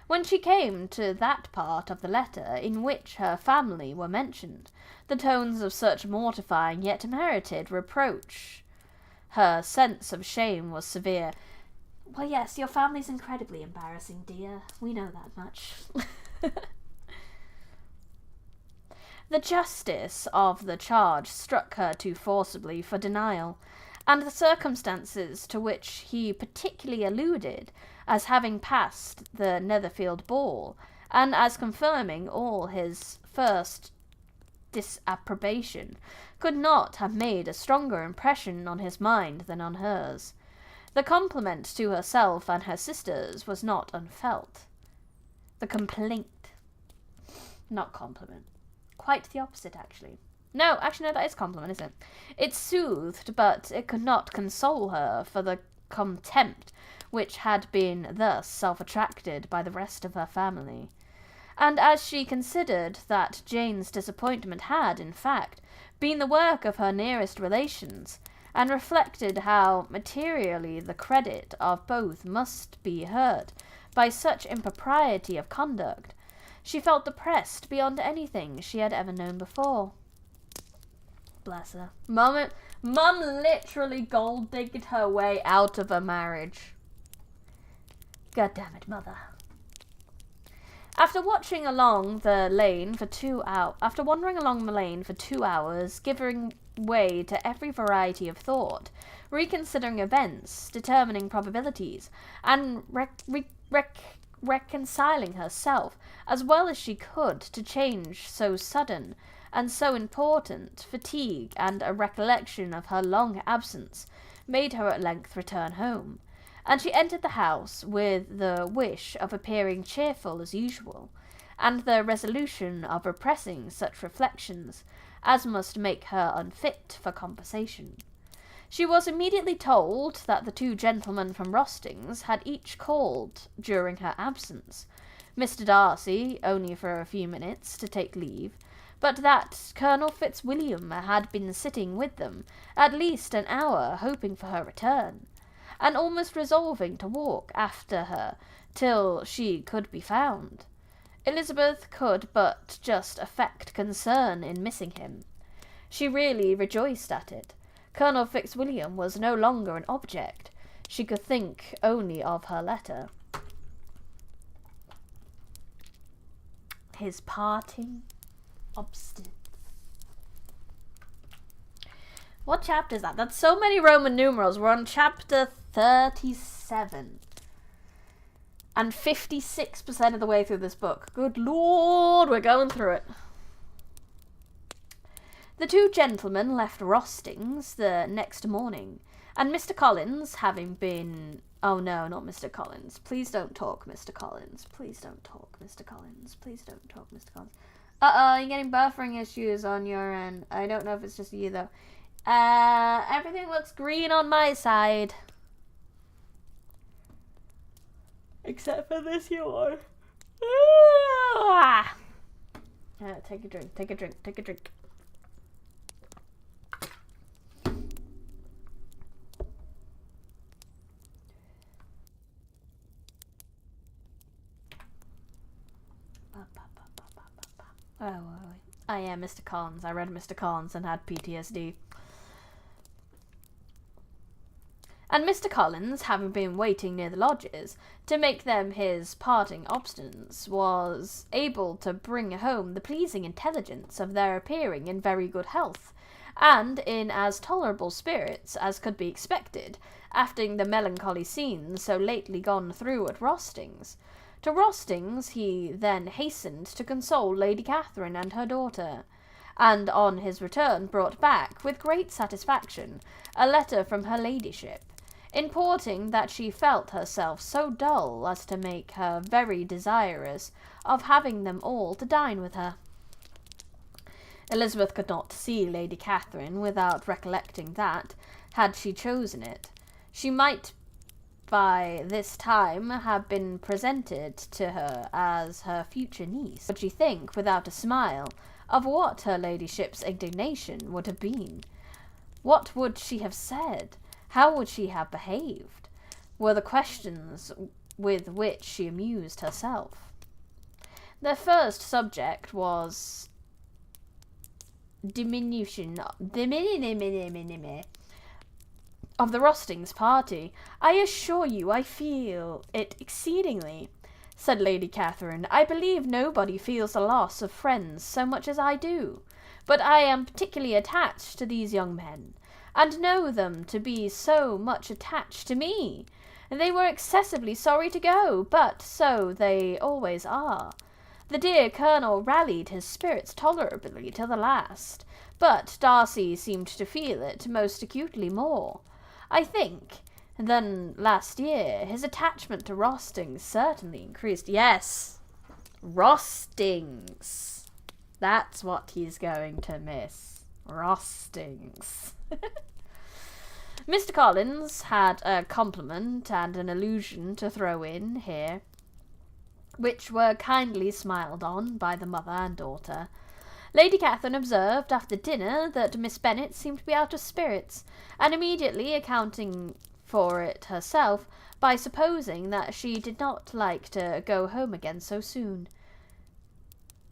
A: When she came to that part of the letter in which her family were mentioned, the tones of such mortifying yet merited reproach, her sense of shame was severe. Well, yes, your family's incredibly embarrassing, dear. We know that much. The justice of the charge struck her too forcibly for denial, and the circumstances to which he particularly alluded as having passed the Netherfield ball, and as confirming all his first disapprobation, could not have made a stronger impression on his mind than on hers. The compliment to herself and her sisters was not unfelt. The complaint. Not compliment. Quite the opposite, actually. No, that is compliment, isn't it? It soothed, but it could not console her for the contempt which had been thus self-attracted by the rest of her family. And as she considered that Jane's disappointment had, in fact, been the work of her nearest relations, and reflected how materially the credit of both must be hurt by such impropriety of conduct, she felt depressed beyond anything she had ever known before. Bless her. Mum literally gold-digged her way out of a marriage. God damn it, Mother. After wandering along the lane for 2 hours, giving way to every variety of thought, reconsidering events, determining probabilities, and reconciling herself as well as she could to change so sudden and so important, fatigue and a recollection of her long absence made her at length return home, and she entered the house with the wish of appearing cheerful as usual, and the resolution of repressing such reflections as must make her unfit for conversation. She was immediately told that the 2 gentlemen from Rostings had each called during her absence, Mr. Darcy only for a few minutes to take leave, but that Colonel Fitzwilliam had been sitting with them at least an hour, hoping for her return, and almost resolving to walk after her till she could be found. Elizabeth could but just affect concern in missing him. She really rejoiced at it. Colonel Fitzwilliam was no longer an object. She could think only of her letter. His parting obstinance. What chapter is that? That's so many Roman numerals. We're on chapter 37. And 56% of the way through this book. Good Lord, we're going through it. The two gentlemen left Rostings the next morning, and Mr. Collins, having been... Oh no, not Mr. Collins. Please don't talk, Mr. Collins. Please don't talk, Mr. Collins. Please don't talk, Mr. Collins. Uh-oh, you're getting buffering issues on your end. I don't know if it's just you, though. Everything looks green on my side. Except for this yawn. Take a drink, take a drink, take a drink. Oh, I am Mr. Collins. I read Mr. Collins and had PTSD. And Mr. Collins, having been waiting near the lodges to make them his parting obstinance, was able to bring home the pleasing intelligence of their appearing in very good health, and in as tolerable spirits as could be expected, after the melancholy scenes so lately gone through at Rostings. To Rostings he then hastened to console Lady Catherine and her daughter, and on his return brought back, with great satisfaction, a letter from her ladyship, importing that she felt herself so dull as to make her very desirous of having them all to dine with her. Elizabeth could not see Lady Catherine without recollecting that, had she chosen it, she might by this time have been presented to her as her future niece. Would she think, without a smile, of what her ladyship's indignation would have been? What would she have said? How would she have behaved? Were the questions with which she amused herself. Their first subject was diminution of the Rostings party. I assure you I feel it exceedingly, said Lady Catherine. I believe nobody feels the loss of friends so much as I do, but I am particularly attached to these young men, and know them to be so much attached to me. They were excessively sorry to go, but so they always are. The dear Colonel rallied his spirits tolerably till the last, but Darcy seemed to feel it most acutely more, I think, than last year. His attachment to Rostings certainly increased. Yes, Rostings. That's what he's going to miss. Rostings. Mr. Collins had a compliment and an allusion to throw in here, which were kindly smiled on by the mother and daughter. Lady Catherine observed after dinner that Miss Bennet seemed to be out of spirits, and immediately accounting for it herself by supposing that she did not like to go home again so soon,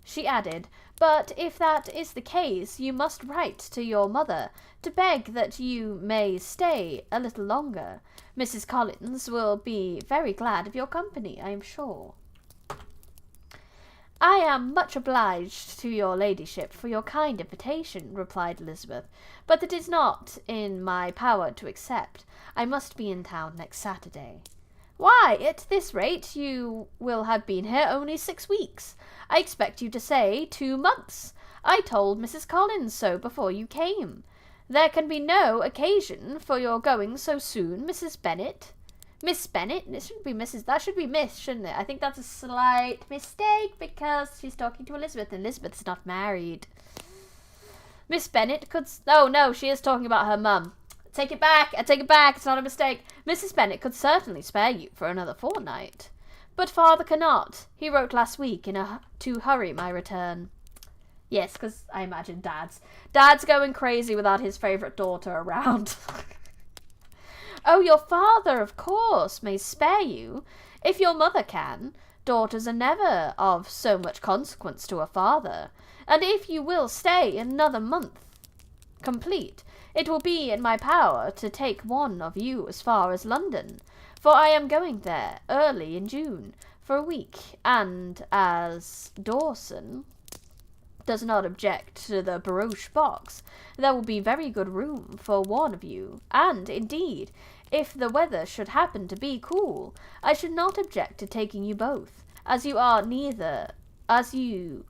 A: she added, but if that is the case, you must write to your mother to beg that you may stay a little longer. Mrs. Collins will be very glad of your company, I am sure. I am much obliged to your ladyship for your kind invitation, replied Elizabeth, but it is not in my power to accept. I must be in town next Saturday. Why, at this rate you will have been here only 6 weeks. I expect you to say 2 months. I told Mrs. Collins so before you came. There can be no occasion for your going so soon, Mrs. Bennet. Miss Bennet? It shouldn't be Mrs. That should be Miss, shouldn't it? I think that's a slight mistake because she's talking to Elizabeth and Elizabeth's not married. Miss Bennet could... Oh, no, she is talking about her mum. Take it back. I take it back. It's not a mistake. Mrs. Bennet could certainly spare you for another fortnight. But father cannot. He wrote last week to hurry my return. Yes, because I imagine Dad's going crazy without his favourite daughter around. Oh, your father, of course, may spare you, if your mother can. Daughters are never of so much consequence to a father, and if you will stay another month complete, it will be in my power to take one of you as far as London, for I am going there early in June for a week, and as Dawson does not object to the barouche box, there will be very good room for one of you, and, indeed, if the weather should happen to be cool, I should not object to taking you both, as you are neither of you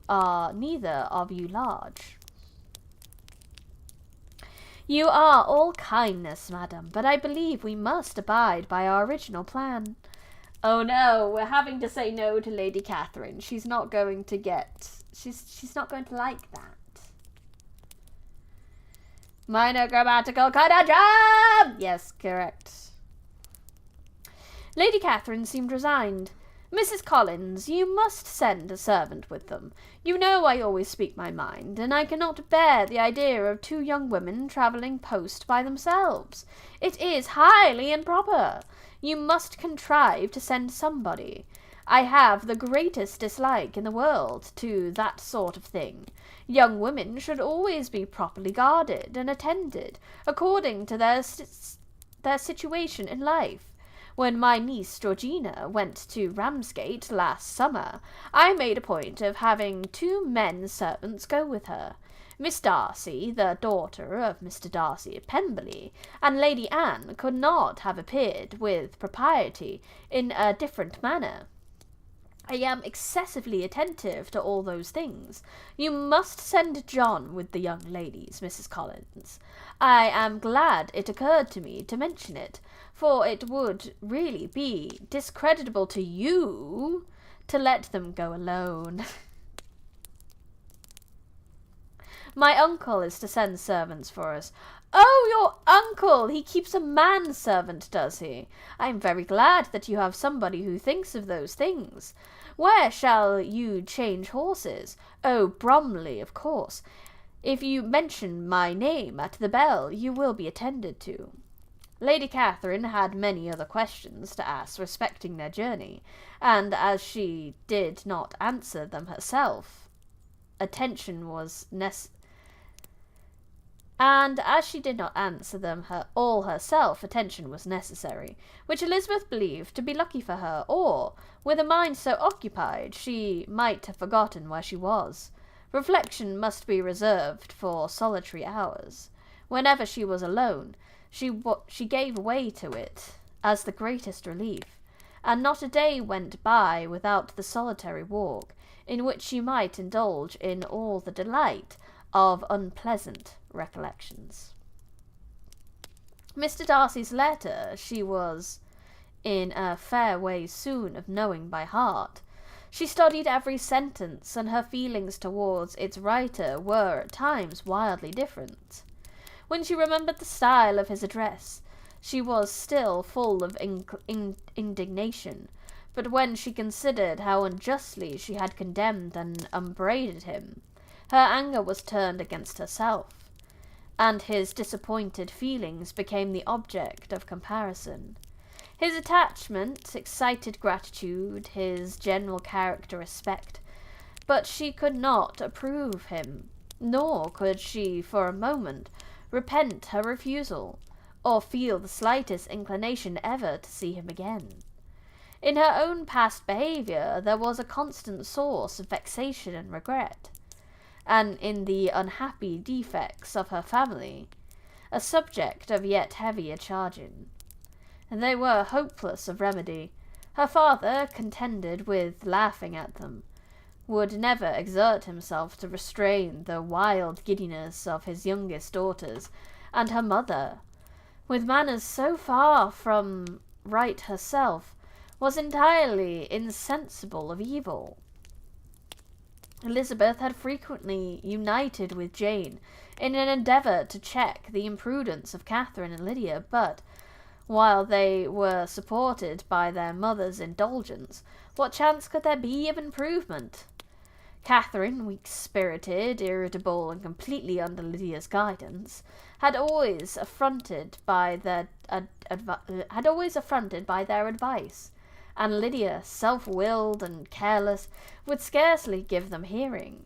A: large. You are all kindness, madam, but I believe we must abide by our original plan. Oh no, we're having to say no to Lady Catherine. She's not going to like that. Minor grammatical conundrum! Yes, correct. Lady Catherine seemed resigned. Mrs. Collins, you must send a servant with them. You know I always speak my mind, and I cannot bear the idea of 2 young women travelling post by themselves. It is highly improper. You must contrive to send somebody. I have the greatest dislike in the world to that sort of thing. Young women should always be properly guarded and attended, according to their situation in life. When my niece Georgina went to Ramsgate last summer, I made a point of having 2 men servants go with her. Miss Darcy, the daughter of Mr. Darcy of Pemberley, and Lady Anne could not have appeared with propriety in a different manner. I am excessively attentive to all those things. You must send John with the young ladies, Mrs. Collins. I am glad it occurred to me to mention it, for it would really be discreditable to you to let them go alone. My uncle is to send servants for us. Oh, your uncle! He keeps a manservant, does he? I am very glad that you have somebody who thinks of those things. Where shall you change horses? Oh, Bromley, of course. If you mention my name at the bell, you will be attended to. Lady Catherine had many other questions to ask respecting their journey, and as she did not answer them herself, attention was necessary, which Elizabeth believed to be lucky for her, or, with a mind so occupied, she might have forgotten where she was. Reflection must be reserved for solitary hours. Whenever she was alone, she gave way to it as the greatest relief, and not a day went by without the solitary walk, in which she might indulge in all the delight of unpleasant recollections. Mr. Darcy's letter she was in a fair way soon of knowing by heart. She studied every sentence, and her feelings towards its writer were at times wildly different. When she remembered the style of his address, she was still full of indignation, but when she considered how unjustly she had condemned and upbraided him, her anger was turned against herself, and his disappointed feelings became the object of comparison. His attachment excited gratitude, his general character respect, but she could not approve him, nor could she for a moment repent her refusal, or feel the slightest inclination ever to see him again. In her own past behaviour there was a constant source of vexation and regret, and in the unhappy defects of her family, a subject of yet heavier charging. And they were hopeless of remedy. Her father, contented with laughing at them, would never exert himself to restrain the wild giddiness of his youngest daughters, and her mother, with manners so far from right herself, was entirely insensible of evil. Elizabeth had frequently united with Jane in an endeavour to check the imprudence of Catherine and Lydia, but, while they were supported by their mother's indulgence, what chance could there be of improvement? Catherine, weak-spirited, irritable, and completely under Lydia's guidance, had always affronted by their advice, and Lydia, self-willed and careless, would scarcely give them hearing.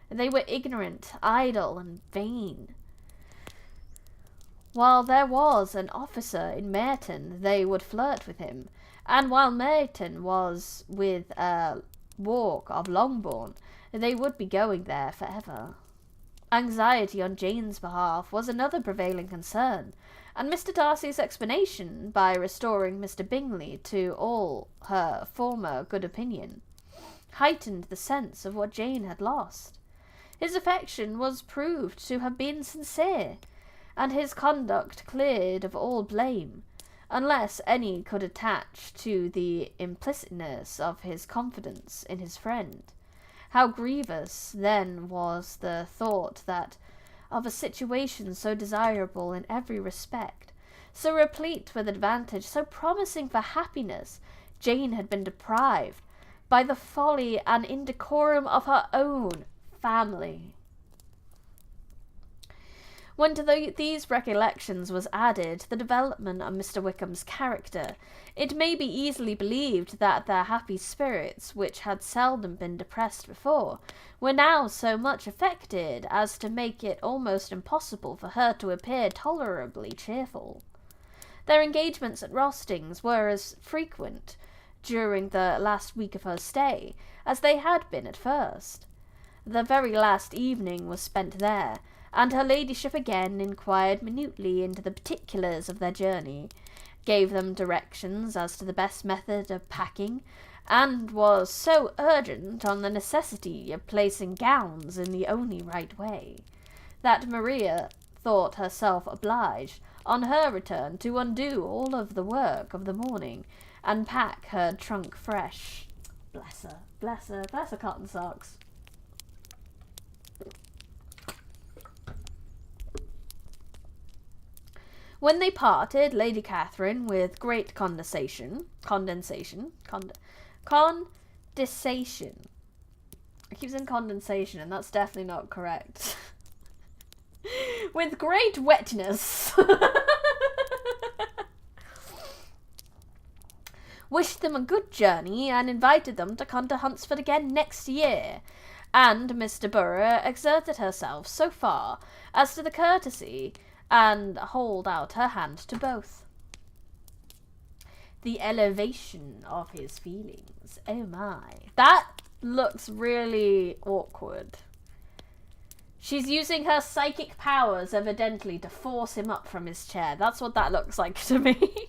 A: They were ignorant, idle, and vain. While there was an officer in Merton, they would flirt with him, and while Merton was with a walk of Longbourn, they would be going there forever. Anxiety on Jane's behalf was another prevailing concern, and Mr. Darcy's explanation, by restoring Mr. Bingley to all her former good opinion, heightened the sense of what Jane had lost. His affection was proved to have been sincere, and his conduct cleared of all blame, unless any could attach to the implicitness of his confidence in his friend. How grievous, then, was the thought that, of a situation so desirable in every respect, so replete with advantage, so promising for happiness, Jane had been deprived by the folly and indecorum of her own family. When to these recollections was added the development of Mr. Wickham's character, it may be easily believed that their happy spirits, which had seldom been depressed before, were now so much affected as to make it almost impossible for her to appear tolerably cheerful. Their engagements at Rostings were as frequent during the last week of her stay as they had been at first. The very last evening was spent there, and her ladyship again inquired minutely into the particulars of their journey, gave them directions as to the best method of packing, and was so urgent on the necessity of placing gowns in the only right way, that Maria thought herself obliged, on her return, to undo all of the work of the morning, and pack her trunk fresh. Bless her cotton socks. When they parted, Lady Catherine, with great condescension, I keep saying condensation, and that's definitely not correct. With great wetness, wished them a good journey, and invited them to come to Hunsford again next year, and Mr. Burrough exerted herself so far as to the courtesy and hold out her hand to both. The elevation of his feelings. Oh my. That looks really awkward. She's using her psychic powers, evidently, to force him up from his chair. That's what that looks like to me.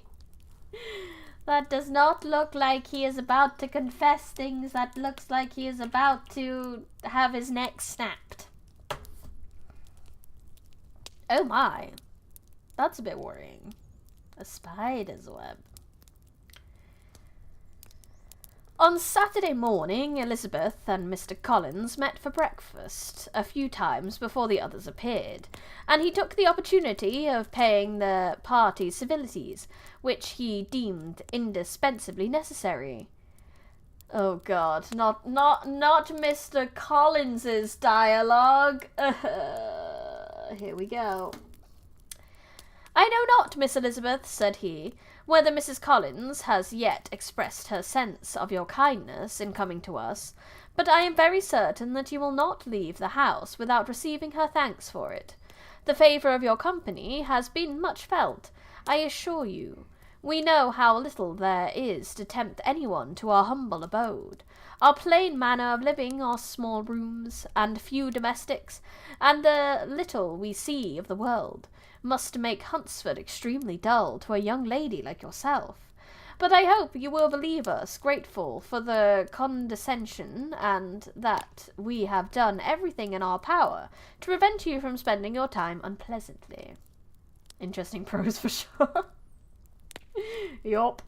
A: That does not look like he is about to confess things. That looks like he is about to have his neck snapped. Oh my, that's a bit worrying. A spider's web. On Saturday morning, Elizabeth and Mr. Collins met for breakfast a few times before the others appeared, and he took the opportunity of paying the party civilities, which he deemed indispensably necessary. Oh God, not Mr. Collins's dialogue. Here we go. I know not, Miss Elizabeth, said he, whether Mrs. Collins has yet expressed her sense of your kindness in coming to us, but I am very certain that you will not leave the house without receiving her thanks for it. The favour of your company has been much felt, I assure you. We know how little there is to tempt anyone to our humble abode. Our plain manner of living, our small rooms, and few domestics, and the little we see of the world, must make Hunsford extremely dull to a young lady like yourself. But I hope you will believe us grateful for the condescension, and that we have done everything in our power to prevent you from spending your time unpleasantly. Interesting prose for sure. Yup.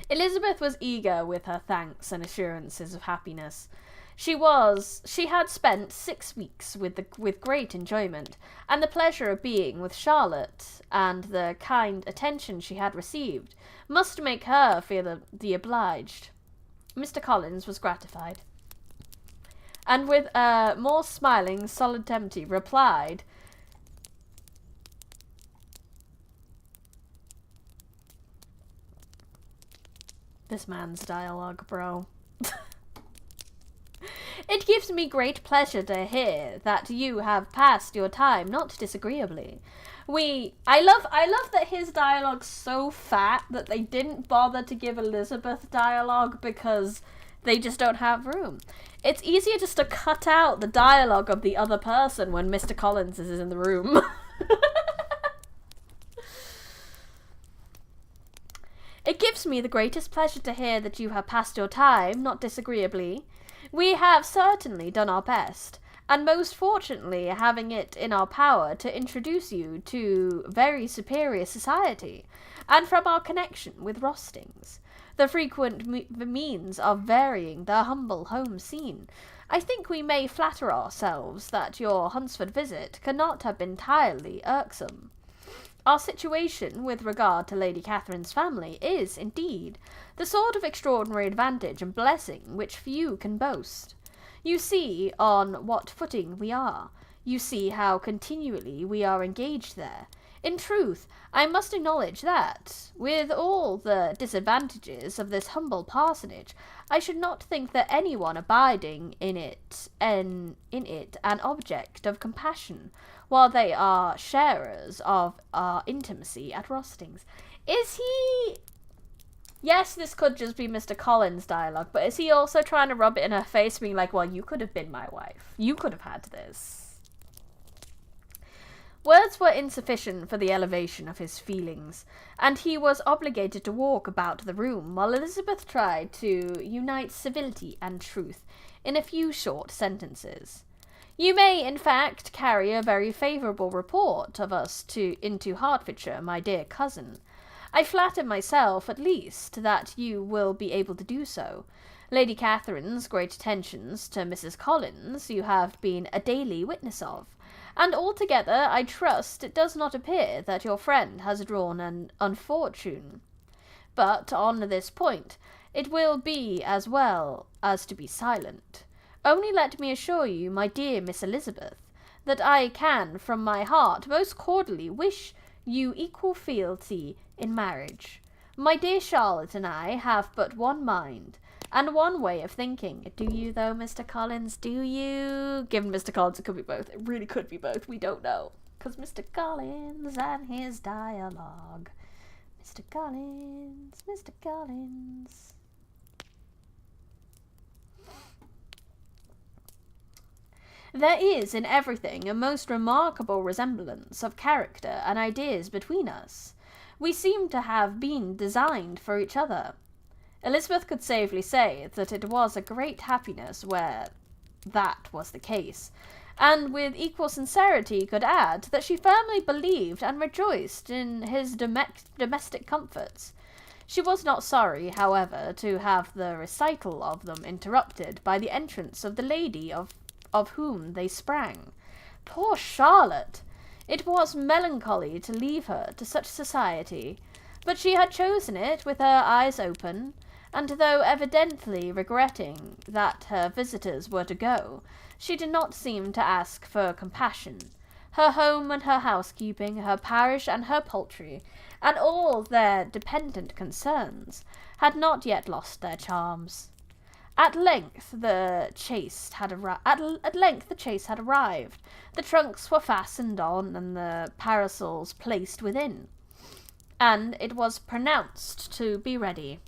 A: Elizabeth was eager with her thanks and assurances of happiness. She had spent 6 weeks with great enjoyment, and the pleasure of being with Charlotte, and the kind attention she had received, must make her feel the obliged. Mr. Collins was gratified, and with a more smiling solemnity replied, "This man's dialogue, bro. It gives me great pleasure to hear that you have passed your time not disagreeably. I love that his dialogue's so fat that they didn't bother to give Elizabeth dialogue because they just don't have room. It's easier just to cut out the dialogue of the other person when Mr. Collins is in the room." "It gives me the greatest pleasure to hear that you have passed your time not disagreeably. We have certainly done our best, and most fortunately having it in our power to introduce you to very superior society, and from our connection with Rostings, the frequent means of varying the humble home scene, I think we may flatter ourselves that your Hunsford visit cannot have been entirely irksome. Our situation with regard to Lady Catherine's family is, indeed, the sort of extraordinary advantage and blessing which few can boast. You see on what footing we are. You see how continually we are engaged there. In truth, I must acknowledge that, with all the disadvantages of this humble parsonage, I should not think that anyone abiding in it an object of compassion, while they are sharers of our intimacy at Rostings." Is he... Yes, this could just be Mr. Collins' dialogue, but is he also trying to rub it in her face, being like, well, you could have been my wife. You could have had this. Words were insufficient for the elevation of his feelings, and he was obligated to walk about the room while Elizabeth tried to unite civility and truth in a few short sentences. "You may, in fact, carry a very favourable report of us into Hertfordshire, my dear cousin. I flatter myself, at least, that you will be able to do so. Lady Catherine's great attentions to Mrs. Collins you have been a daily witness of, and altogether I trust it does not appear that your friend has drawn an unfortune. But on this point it will be as well as to be silent. Only let me assure you, my dear Miss Elizabeth, that I can from my heart most cordially wish you equal fealty in marriage. My dear Charlotte and I have but one mind, and one way of thinking. Do you, though, Mr. Collins? Do you? Given Mr. Collins, it could be both. It really could be both. We don't know. Because Mr. Collins and his dialogue. Mr. Collins, Mr. Collins. There is in everything a most remarkable resemblance of character and ideas between us. We seem to have been designed for each other. Elizabeth could safely say that it was a great happiness where that was the case, and with equal sincerity could add that she firmly believed and rejoiced in his domestic comforts. She was not sorry, however, to have the recital of them interrupted by the entrance of the lady of whom they sprang. Poor Charlotte! It was melancholy to leave her to such society, but she had chosen it with her eyes open, and though evidently regretting that her visitors were to go, she did not seem to ask for compassion. Her home and her housekeeping, her parish and her poultry, and all their dependent concerns, had not yet lost their charms. At length the chaise had arrived. The trunks were fastened on and the parasols placed within, and it was pronounced to be ready.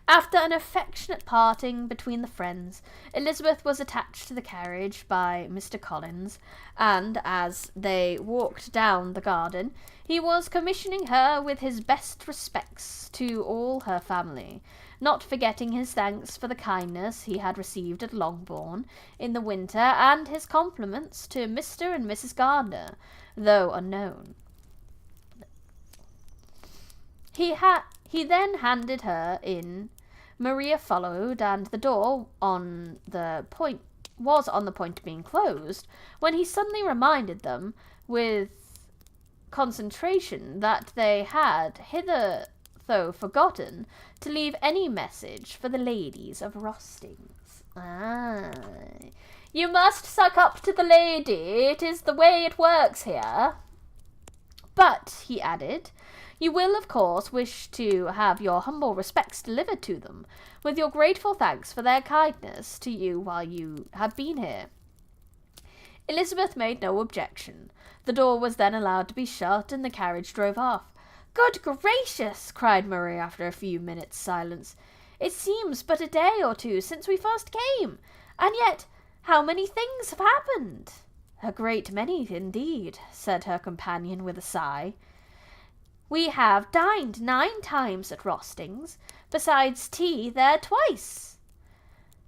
A: After an affectionate parting between the friends, Elizabeth was attached to the carriage by Mr. Collins, and as they walked down the garden, he was commissioning her with his best respects to all her family, not forgetting his thanks for the kindness he had received at Longbourn in the winter, and his compliments to Mr. and Mrs. Gardiner, though unknown. He then handed her in. Maria followed, and the door was on the point of being closed, when he suddenly reminded them, with concentration, that they had though forgotten, to leave any message for the ladies of Rostings. Ah, you must suck up to the lady. It is the way it works here. But, he added, you will, of course, wish to have your humble respects delivered to them, with your grateful thanks for their kindness to you while you have been here. Elizabeth made no objection. The door was then allowed to be shut, and the carriage drove off. "Good gracious!" cried Murray after a few minutes' silence. "It seems but a day or two since we first came, and yet how many things have happened!" "A great many, indeed," said her companion with a sigh. "We have dined 9 times at Rostings, besides tea there twice."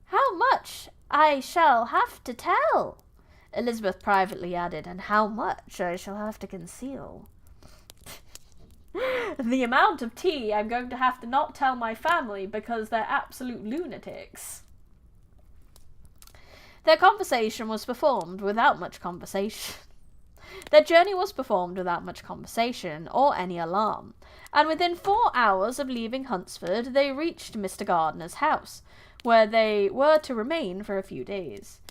A: "How much I shall have to tell!" Elizabeth privately added, "and how much I shall have to conceal." "The amount of tea I'm going to have to not tell my family because they're absolute lunatics." Their conversation was performed without much conversation. Their journey was performed without much conversation or any alarm, and within 4 hours of leaving Hunsford they reached Mr. Gardiner's house, where they were to remain for a few days.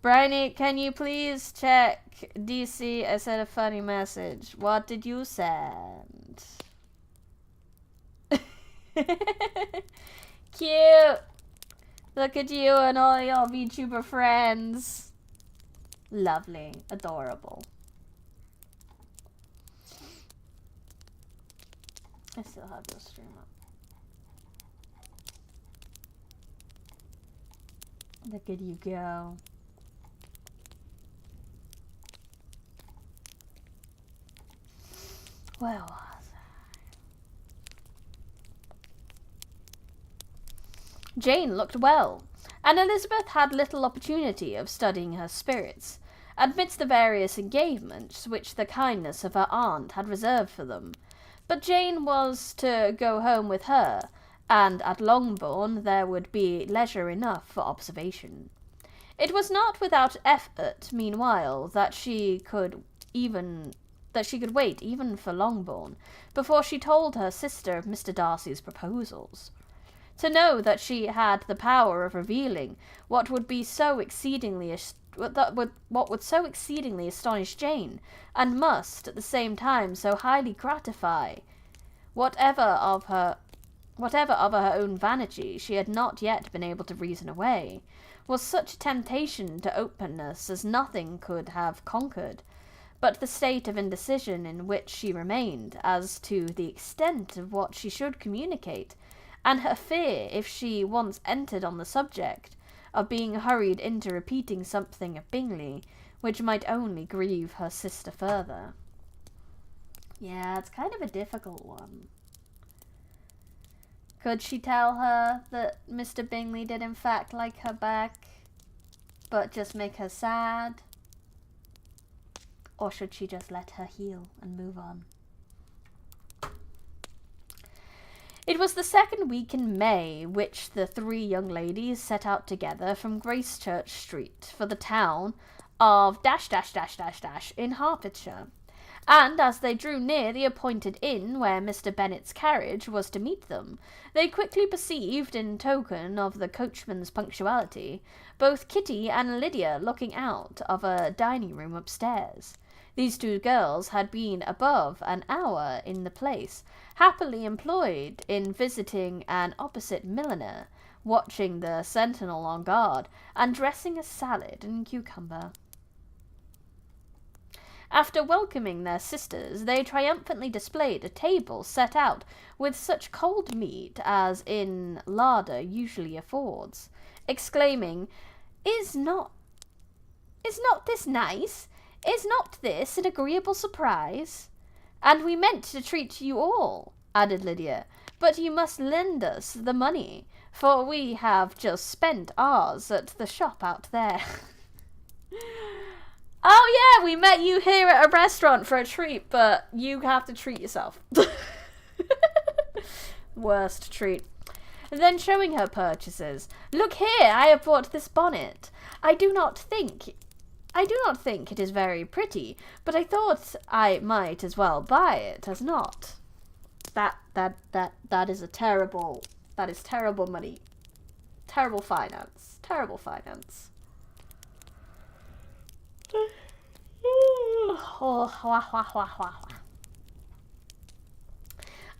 A: "Bryony, can you please check DC? I sent a funny message. What did you send?" Cute! Look at you and all your VTuber friends. Lovely. Adorable. I still have your stream up. Look at you go. Where was I? Jane looked well, and Elizabeth had little opportunity of studying her spirits, amidst the various engagements which the kindness of her aunt had reserved for them. But Jane was to go home with her, and at Longbourn there would be leisure enough for observation. It was not without effort, meanwhile, that she could wait even for Longbourn, before she told her sister of Mr. Darcy's proposals. To know that she had the power of revealing what would so exceedingly astonish Jane, and must, at the same time, so highly gratify whatever of her own vanity she had not yet been able to reason away, was such a temptation to openness as nothing could have conquered, but the state of indecision in which she remained as to the extent of what she should communicate, and her fear, if she once entered on the subject, of being hurried into repeating something of Bingley, which might only grieve her sister further. Yeah, it's kind of a difficult one. Could she tell her that Mr. Bingley did in fact like her back, but just make her sad? Or should she just let her heal and move on? It was the 2nd week in May which the 3 young ladies set out together from Gracechurch Street for the town of in Hertfordshire, and as they drew near the appointed inn where Mr. Bennet's carriage was to meet them, they quickly perceived, in token of the coachman's punctuality, both Kitty and Lydia looking out of a dining-room upstairs. These 2 girls had been above an hour in the place, happily employed in visiting an opposite milliner, watching the sentinel on guard, and dressing a salad and cucumber. After welcoming their sisters, they triumphantly displayed a table set out with such cold meat as in larder usually affords, exclaiming, Is not this nice? Is not this an agreeable surprise? And we meant to treat you all, added Lydia, but you must lend us the money, for we have just spent ours at the shop out there. Oh yeah, we met you here at a restaurant for a treat, but you have to treat yourself. Worst treat. Then showing her purchases, Look here, I have bought this bonnet. I do not think it is very pretty, but I thought I might as well buy it as not. that is terrible money. Terrible finance.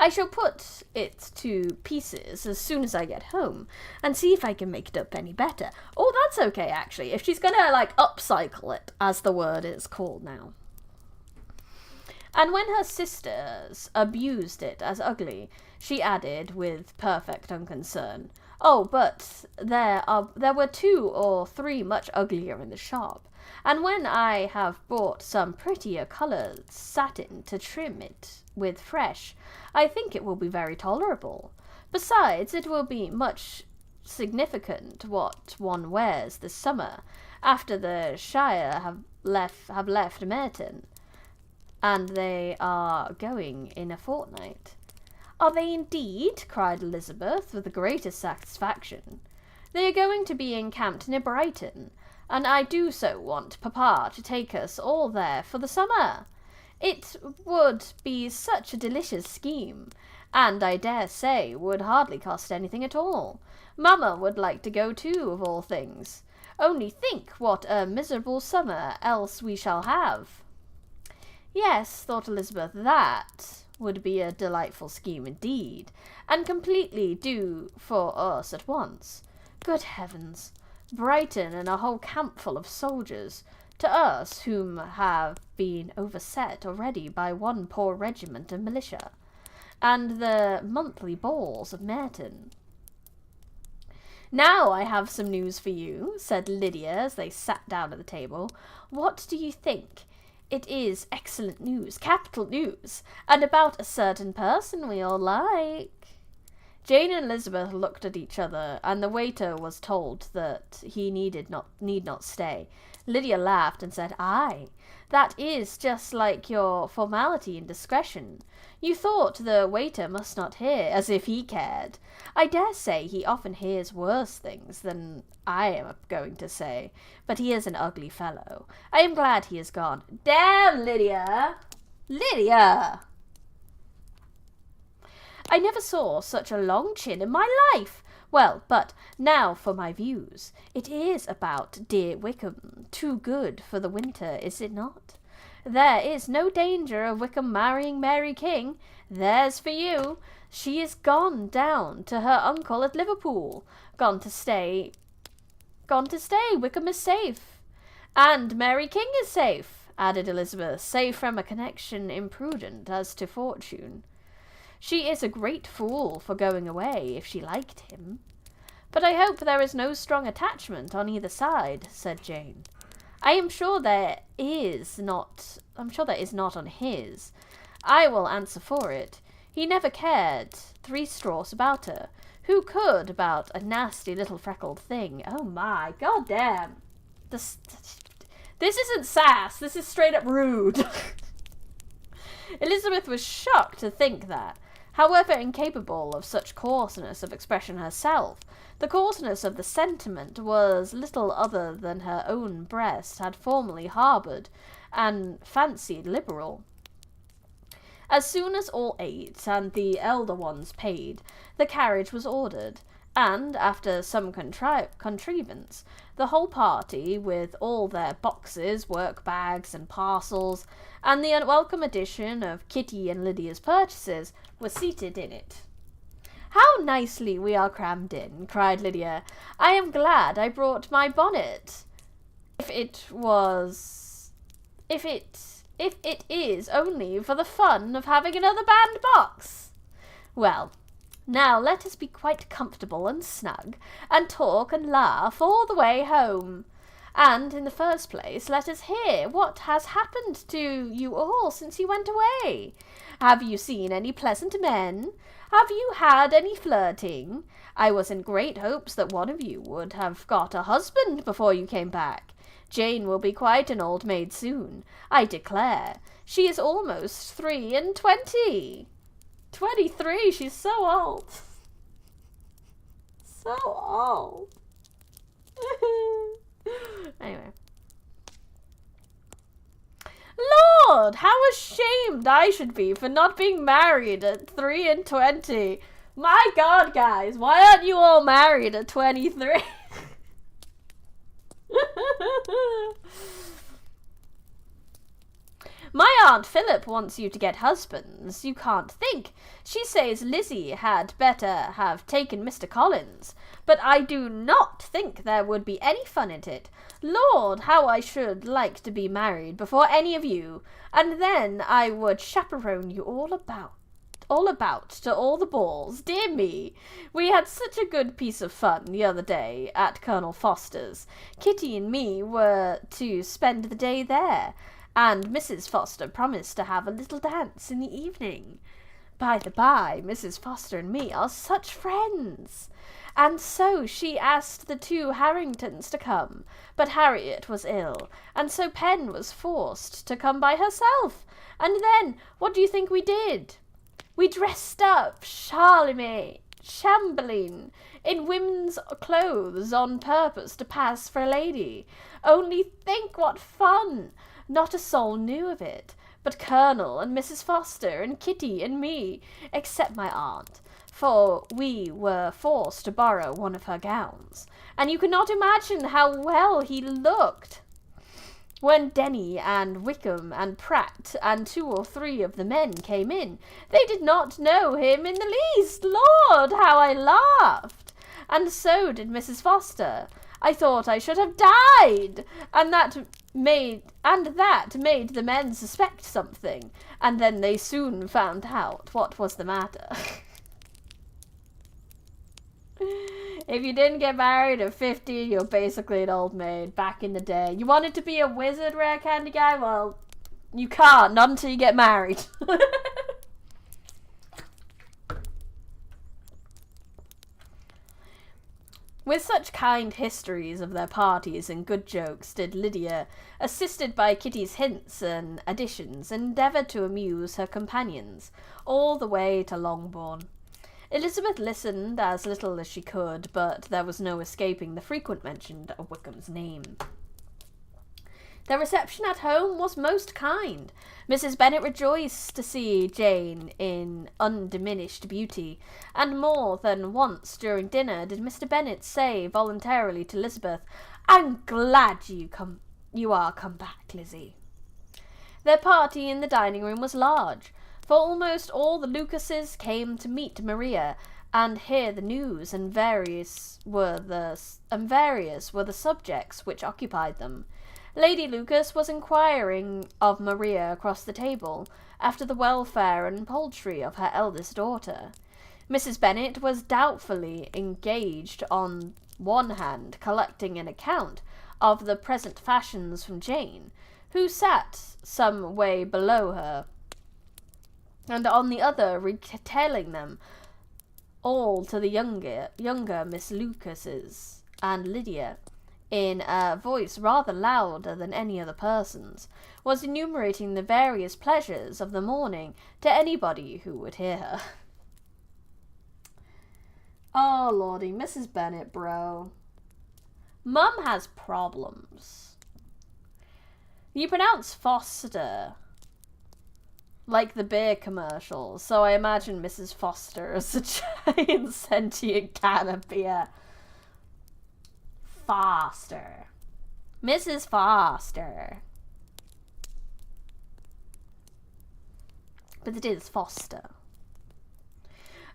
A: I shall put it to pieces as soon as I get home and see if I can make it up any better. Oh, that's okay, actually, if she's gonna, like, upcycle it, as the word is called now. And when her sisters abused it as ugly, she added with perfect unconcern, "Oh, but there were 2 or 3 much uglier in the shop, and when I have bought some prettier coloured satin to trim it with fresh, I think it will be very tolerable. Besides, it will be much significant what one wears this summer, after the Shire have left Merton, and they are going in a fortnight." "Are they indeed?" cried Elizabeth with the greatest satisfaction. "They are going to be encamped near Brighton, and I do so want Papa to take us all there for the summer. It would be such a delicious scheme, and I dare say would hardly cost anything at all. Mamma would like to go too, of all things. Only think what a miserable summer else we shall have." Yes, thought Elizabeth, that would be a delightful scheme indeed, and completely do for us at once. Good heavens! Brighton and a whole campful of soldiers, to us whom have been overset already by one poor regiment of militia, and the monthly balls of Merton. "Now I have some news for you," said Lydia as they sat down at the table. "What do you think? It is excellent news, capital news, and about a certain person we all like." Jane and Elizabeth looked at each other, and the waiter was told that he need not stay. Lydia laughed and said, "Aye, that is just like your formality and discretion. You thought the waiter must not hear, as if he cared. I dare say he often hears worse things than I am going to say, but he is an ugly fellow. I am glad he is gone." "Damn, Lydia! Lydia! I never saw such a long chin in my life. Well, but now for my views. It is about dear Wickham. Too good for the winter, is it not? There is no danger of Wickham marrying Mary King. There's for you. She is gone down to her uncle at Liverpool. Gone to stay. Wickham is safe. And Mary King is safe, added Elizabeth, safe from a connection imprudent as to fortune. She is a great fool for going away, if she liked him. But I hope there is no strong attachment on either side, said Jane. I am sure there is not on his. I will answer for it. He never cared 3 straws about her. Who could about a nasty little freckled thing? Oh my, goddamn. This isn't sass, this is straight up rude. Elizabeth was shocked to think that, however incapable of such coarseness of expression herself, the coarseness of the sentiment was little other than her own breast had formerly harboured and fancied liberal. As soon as all ate and the elder ones paid, the carriage was ordered, and, after some contrivance, the whole party, with all their boxes, work-bags, and parcels, and the unwelcome addition of Kitty and Lydia's purchases, were seated in it. How nicely we are crammed in, cried Lydia. I am glad I brought my bonnet. If it is only for the fun of having another bandbox. Well, now let us be quite comfortable and snug, and talk and laugh all the way home. And, in the first place, let us hear what has happened to you all since you went away. Have you seen any pleasant men? Have you had any flirting? I was in great hopes that one of you would have got a husband before you came back. Jane will be quite an old maid soon, I declare. She is almost 23. 23, she's so old. So old. Anyway. Lord, how ashamed I should be for not being married at 23. My God, guys, why aren't you all married at 23? My Aunt Philip wants you to get husbands. You can't think. She says Lizzie had better have taken Mr. Collins. But I do not think there would be any fun in it. Lord, how I should like to be married before any of you. And then I would chaperone you all about to all the balls. Dear me, we had such a good piece of fun the other day at Colonel Foster's. Kitty and me were to spend the day there, and Mrs. Foster promised to have a little dance in the evening. By the by, Mrs. Foster and me are such friends. And so she asked the 2 Harringtons to come, but Harriet was ill, and so Pen was forced to come by herself. And then, what do you think we did? We dressed up Charlemagne, Chamberlain, in women's clothes on purpose to pass for a lady. Only think what fun! Not a soul knew of it, but Colonel and Mrs. Foster and Kitty and me, except my aunt, for we were forced to borrow one of her gowns, and you cannot imagine how well he looked. When Denny and Wickham and Pratt and 2 or 3 of the men came in, they did not know him in the least. Lord, how I laughed! And so did Mrs. Foster. I thought I should have died, and that made the men suspect something, and then they soon found out what was the matter. If you didn't get married at 50, you're basically an old maid back in the day. You wanted to be a wizard, Rare Candy Guy? Well, you can't, not until you get married. With such kind histories of their parties and good jokes did Lydia, assisted by Kitty's hints and additions, endeavour to amuse her companions, all the way to Longbourn. Elizabeth listened as little as she could, but there was no escaping the frequent mention of Wickham's name. Their reception at home was most kind. Mrs. Bennet rejoiced to see Jane in undiminished beauty, and more than once during dinner did Mr. Bennet say voluntarily to Elizabeth, "I'm glad you are come back, Lizzie." Their party in the dining room was large, for almost all the Lucases came to meet Maria and hear the news, and various were the subjects which occupied them. Lady Lucas was inquiring of Maria across the table after the welfare and poultry of her eldest daughter. Mrs. Bennet was doubtfully engaged on one hand collecting an account of the present fashions from Jane, who sat some way below her, and on the other retailing them all to the younger Miss Lucases, and Lydia, in a voice rather louder than any other person's, was enumerating the various pleasures of the morning to anybody who would hear her. Oh, lordy, Mrs. Bennet, bro. Mum has problems. You pronounce Foster like the beer commercial, so I imagine Mrs. Foster is a giant sentient can of beer. Foster. Mrs. Foster. But it is Foster.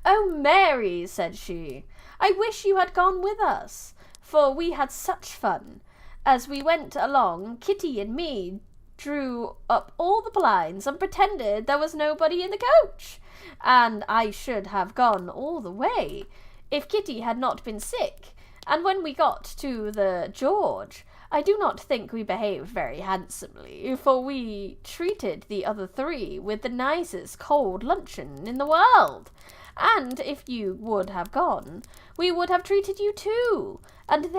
A: "Oh, Mary," said she, "I wish you had gone with us, for we had such fun. As we went along, Kitty and me drew up all the blinds and pretended there was nobody in the coach, and I should have gone all the way if Kitty had not been sick. And when we got to the George, I do not think we behaved very handsomely, for we treated the other 3 with the nicest cold luncheon in the world. And if you would have gone, we would have treated you too. And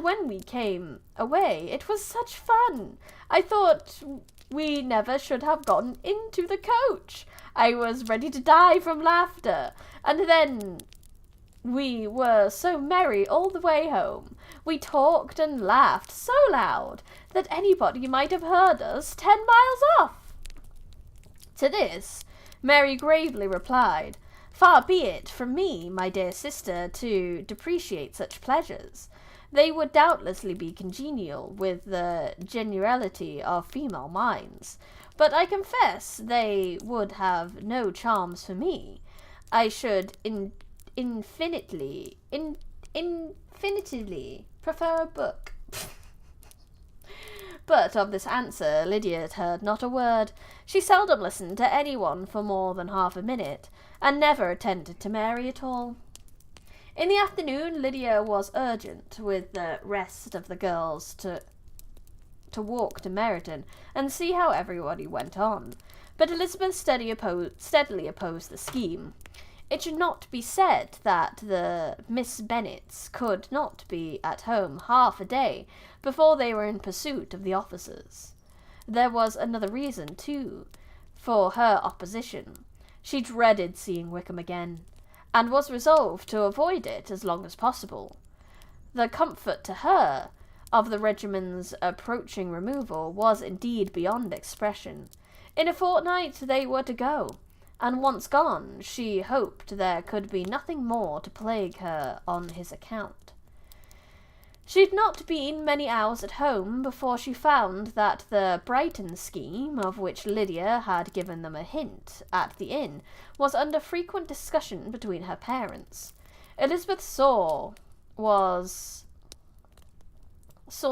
A: when we came away, it was such fun. I thought we never should have gotten into the coach. I was ready to die from laughter. And then We were so merry all the way home. We talked and laughed so loud that anybody might have heard us 10 miles off. To this, Mary gravely replied, "Far be it from me, my dear sister, to depreciate such pleasures. They would doubtlessly be congenial with the generality of female minds, but I confess they would have no charms for me. I should infinitely prefer a book." But of this answer Lydia had heard not a word. She seldom listened to anyone for more than half a minute, and never attended to Mary at all. In the afternoon, Lydia was urgent with the rest of the girls to walk to Meryton and see how everybody went on, but Elizabeth steadily opposed the scheme. It should not be said that the Miss Bennets could not be at home half a day before they were in pursuit of the officers. There was another reason, too, for her opposition. She dreaded seeing Wickham again, and was resolved to avoid it as long as possible. The comfort to her of the regiment's approaching removal was indeed beyond expression. In a fortnight they were to go, and once gone, she hoped there could be nothing more to plague her on his account. She had not been many hours at home before she found that the Brighton scheme, of which Lydia had given them a hint at the inn, was under frequent discussion between her parents. Elizabeth saw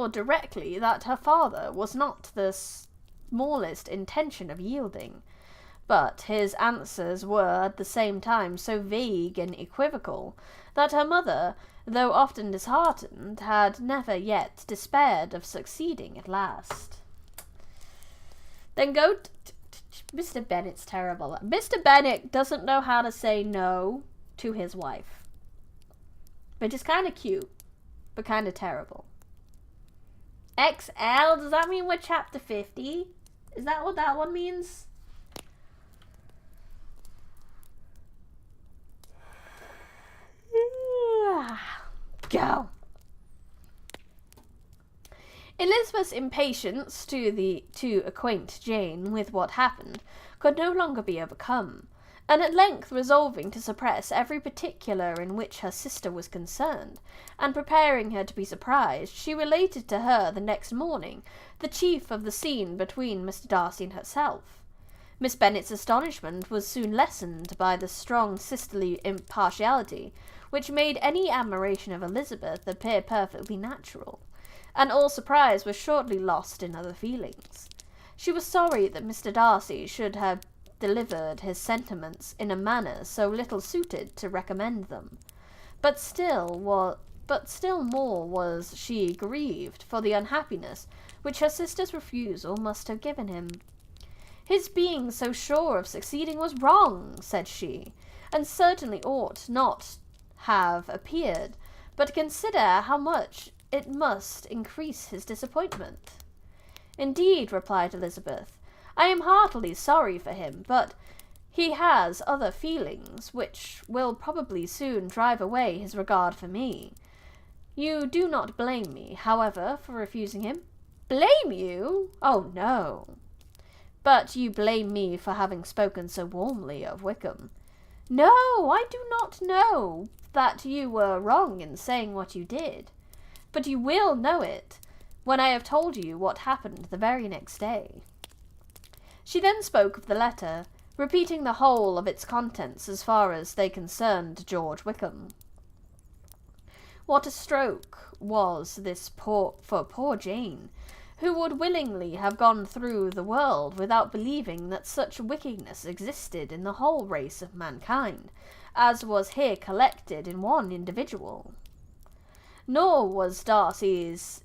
A: directly that her father was not the smallest intention of yielding, but his answers were at the same time so vague and equivocal that her mother, though often disheartened, had never yet despaired of succeeding at last. Then go Mr. Bennet's terrible. Mr. Bennet doesn't know how to say no to his wife, which is kind of cute, but kind of terrible. XL, does that mean we're chapter 50? Is that what that one means? Go. Elizabeth's impatience to acquaint Jane with what happened could no longer be overcome, and at length resolving to suppress every particular in which her sister was concerned, and preparing her to be surprised, she related to her the next morning the chief of the scene between Mr. Darcy and herself. Miss Bennet's astonishment was soon lessened by the strong sisterly impartiality which made any admiration of Elizabeth appear perfectly natural, and all surprise was shortly lost in other feelings. She was sorry that Mr. Darcy should have delivered his sentiments in a manner so little suited to recommend them, but still more was she grieved for the unhappiness which her sister's refusal must have given him. "His being so sure of succeeding was wrong," said she, "and certainly ought not have appeared, but consider how much it must increase his disappointment." "Indeed," replied Elizabeth, "I am heartily sorry for him, but he has other feelings which will probably soon drive away his regard for me. You do not blame me, however, for refusing him?" "Blame you? Oh, no." "But you blame me for having spoken so warmly of Wickham." "No, I do not know that you were wrong in saying what you did, but you will know it when I have told you what happened the very next day." She then spoke of the letter, repeating the whole of its contents as far as they concerned George Wickham. What a stroke was this for poor Jane, who would willingly have gone through the world without believing that such wickedness existed in the whole race of mankind, as was here collected in one individual. Nor was Darcy's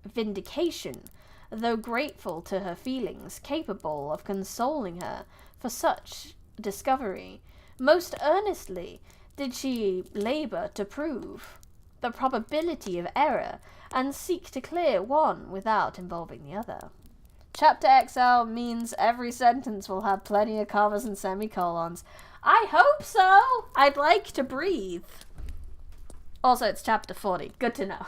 A: vindication, though grateful to her feelings, capable of consoling her for such discovery. Most earnestly did she labour to prove the probability of error, and seek to clear one without involving the other. Chapter XL means every sentence will have plenty of commas and semicolons. I hope so! I'd like to breathe. Also, it's chapter 40. Good to know.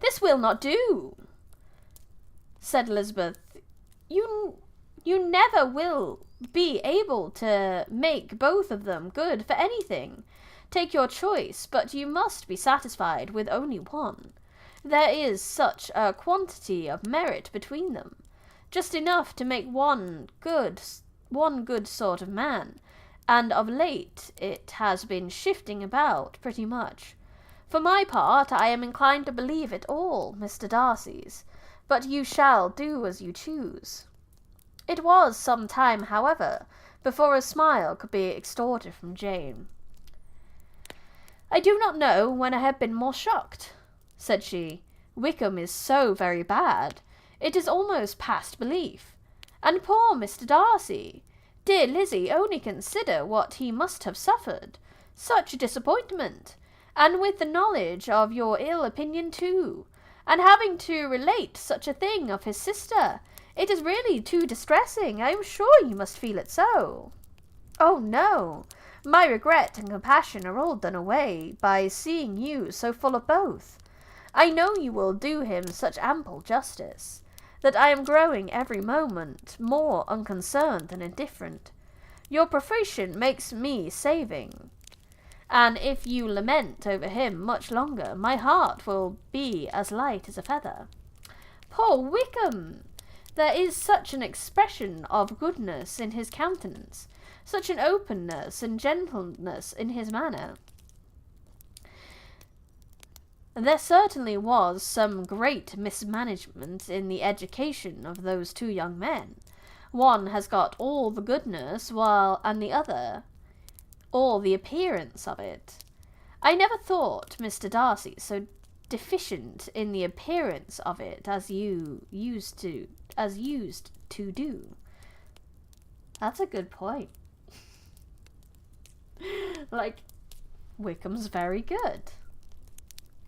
A: This will not do, said Elizabeth. You never will be able to make both of them good for anything. Take your choice, but you must be satisfied with only one. There is such a quantity of merit between them, just enough to make one good sort of man, and of late it has been shifting about pretty much. For my part, I am inclined to believe it all Mr. Darcy's, but you shall do as you choose. It was some time, however, before a smile could be extorted from Jane. I do not know when I have been more shocked, said she. Wickham is so very bad. It is almost past belief. And poor Mr. Darcy! Dear Lizzie, only consider what he must have suffered. Such a disappointment! And with the knowledge of your ill opinion too, and having to relate such a thing of his sister. It is really too distressing. I am sure you must feel it so. Oh, no. My regret and compassion are all done away by seeing you so full of both. I know you will do him such ample justice, that I am growing every moment more unconcerned and indifferent. Your profession makes me saving, and if you lament over him much longer, my heart will be as light as a feather. Poor Wickham! There is such an expression of goodness in his countenance, such an openness and gentleness in his manner. There certainly was some great mismanagement in the education of those two young men. One has got all the goodness, and the other all the appearance of it. I never thought Mr. Darcy so deficient in the appearance of it as used to do. That's a good point. Like, Wickham's very good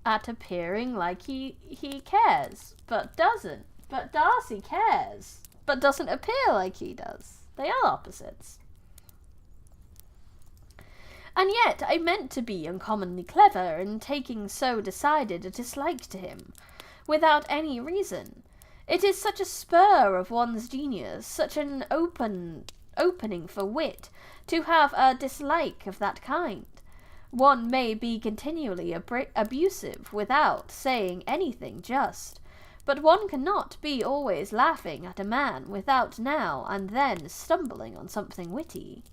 A: at appearing like he cares, but doesn't. But Darcy cares, but doesn't appear like he does. They are opposites. And yet I meant to be uncommonly clever in taking so decided a dislike to him, without any reason. It is such a spur of one's genius, such an opening for wit, to have a dislike of that kind. One may be continually abusive without saying anything just, but one cannot be always laughing at a man without now and then stumbling on something witty.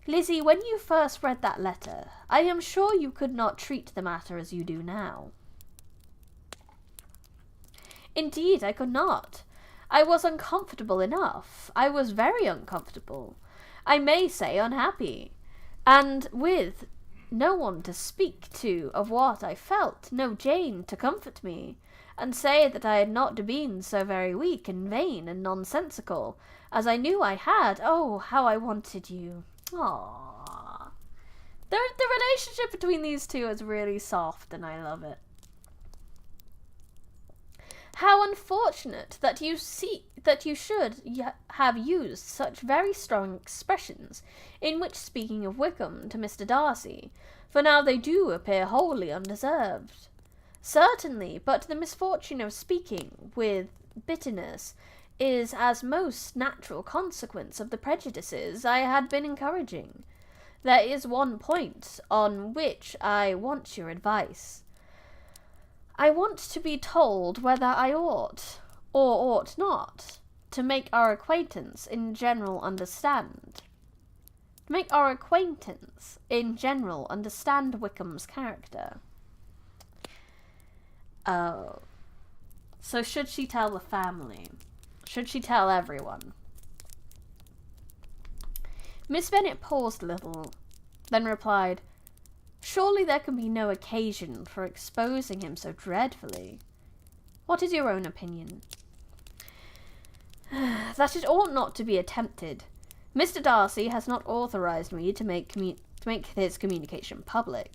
A: Lizzie, when you first read that letter, I am sure you could not treat the matter as you do now. Indeed, I could not. I was uncomfortable enough. I was very uncomfortable. I may say unhappy. And with no one to speak to of what I felt, no Jane to comfort me, and say that I had not been so very weak and vain and nonsensical, as I knew I had. Oh, how I wanted you. Aww. The relationship between these two is really soft, and I love it. How unfortunate that you should have used such very strong expressions in which speaking of Wickham to Mr. Darcy, for now they do appear wholly undeserved. Certainly, but the misfortune of speaking with bitterness is as most natural consequence of the prejudices I had been encouraging. There is one point on which I want your advice. I want to be told whether I ought, or ought not, to make our acquaintance in general understand. Wickham's character. Oh. So should she tell the family? Should she tell everyone? Miss Bennet paused a little, then replied, Surely there can be no occasion for exposing him so dreadfully. What is your own opinion? That it ought not to be attempted. Mr. Darcy has not authorised me to make his communication public.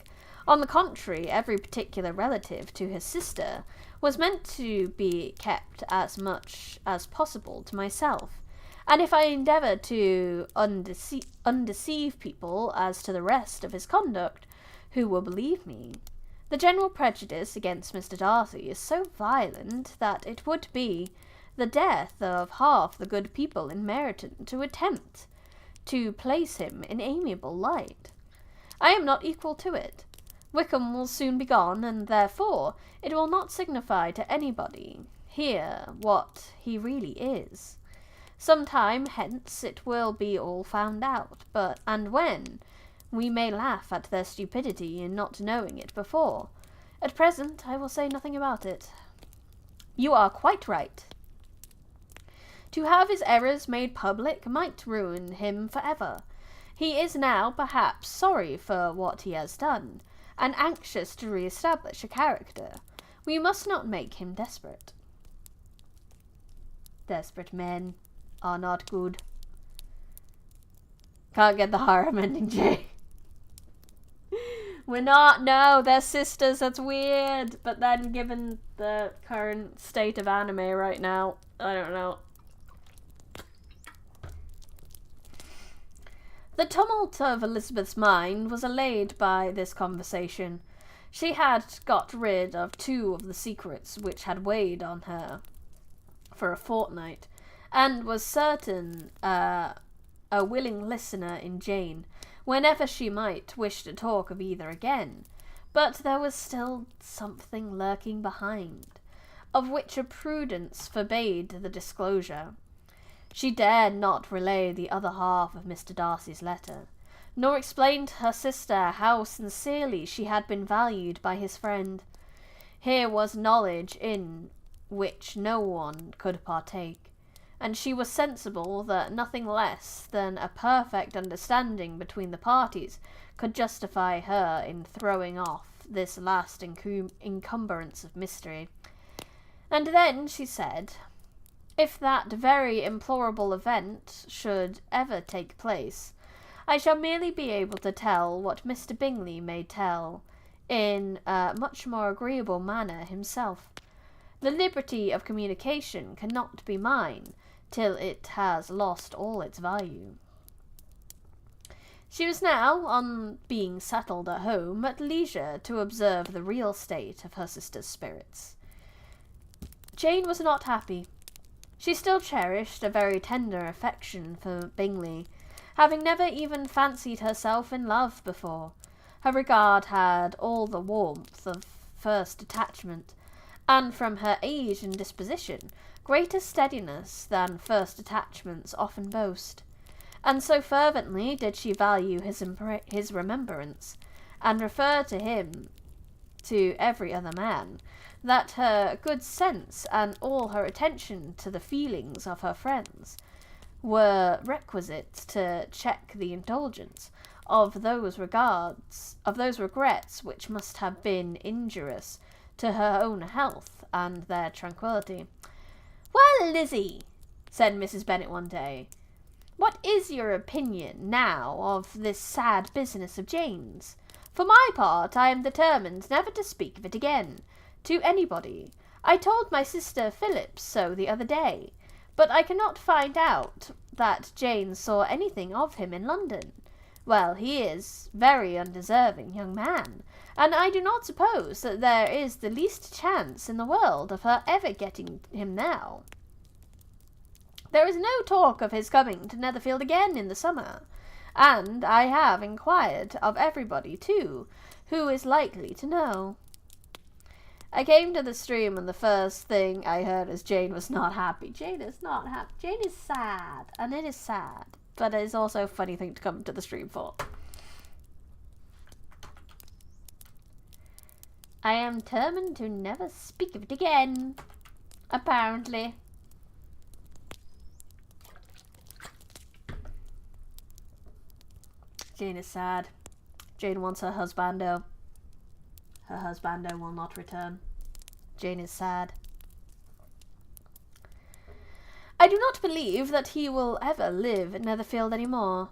A: On the contrary, every particular relative to his sister was meant to be kept as much as possible to myself, and if I endeavour to undeceive people as to the rest of his conduct, who will believe me? The general prejudice against Mr. Darcy is so violent that it would be the death of half the good people in Meryton to attempt to place him in amiable light. I am not equal to it. Wickham will soon be gone, and therefore it will not signify to anybody here what he really is. Some time hence it will be all found out, and when, we may laugh at their stupidity in not knowing it before. At present I will say nothing about it. You are quite right. To have his errors made public might ruin him for ever. He is now, perhaps, sorry for what he has done, and anxious to re-establish a character. We must not make him desperate. Desperate men are not good. Can't get the harem ending, Jay. We're not, no, they're sisters, that's weird. But then, given the current state of anime right now, I don't know. The tumult of Elizabeth's mind was allayed by this conversation. She had got rid of 2 of the secrets which had weighed on her for a fortnight, and was certain a willing listener in Jane, whenever she might wish to talk of either again. But there was still something lurking behind, of which a prudence forbade the disclosure. She dared not relay the other half of Mr. Darcy's letter, nor explain to her sister how sincerely she had been valued by his friend. Here was knowledge in which no one could partake, and she was sensible that nothing less than a perfect understanding between the parties could justify her in throwing off this last encumbrance of mystery. And then she said, if that very implorable event should ever take place, I shall merely be able to tell what Mr. Bingley may tell in a much more agreeable manner himself. The liberty of communication cannot be mine till it has lost all its value. She was now, on being settled at home, at leisure to observe the real state of her sister's spirits. Jane was not happy. She still cherished a very tender affection for Bingley, having never even fancied herself in love before. Her regard had all the warmth of first attachment, and from her age and disposition, greater steadiness than first attachments often boast. And so fervently did she value his remembrance, and refer to him to every other man, that her good sense and all her attention to the feelings of her friends were requisite to check the indulgence of those regrets which must have been injurious to her own health and their tranquillity. "Well, Lizzie," said Mrs. Bennet one day, "what is your opinion now of this sad business of Jane's? For my part, I am determined never to speak of it again to anybody. I told my sister Phillips so the other day, but I cannot find out that Jane saw anything of him in London. Well, he is a very undeserving young man, and I do not suppose that there is the least chance in the world of her ever getting him now. There is no talk of his coming to Netherfield again in the summer, and I have inquired of everybody, too, who is likely to know." I came to the stream, and the first thing I heard is Jane was not happy. Jane is not happy. Jane is sad, and it is sad, but it is also a funny thing to come to the stream for. I am determined to never speak of it again, apparently. Jane is sad. Jane wants her husbando. Her husbando will not return. Jane is sad. I do not believe that he will ever live in Netherfield any more.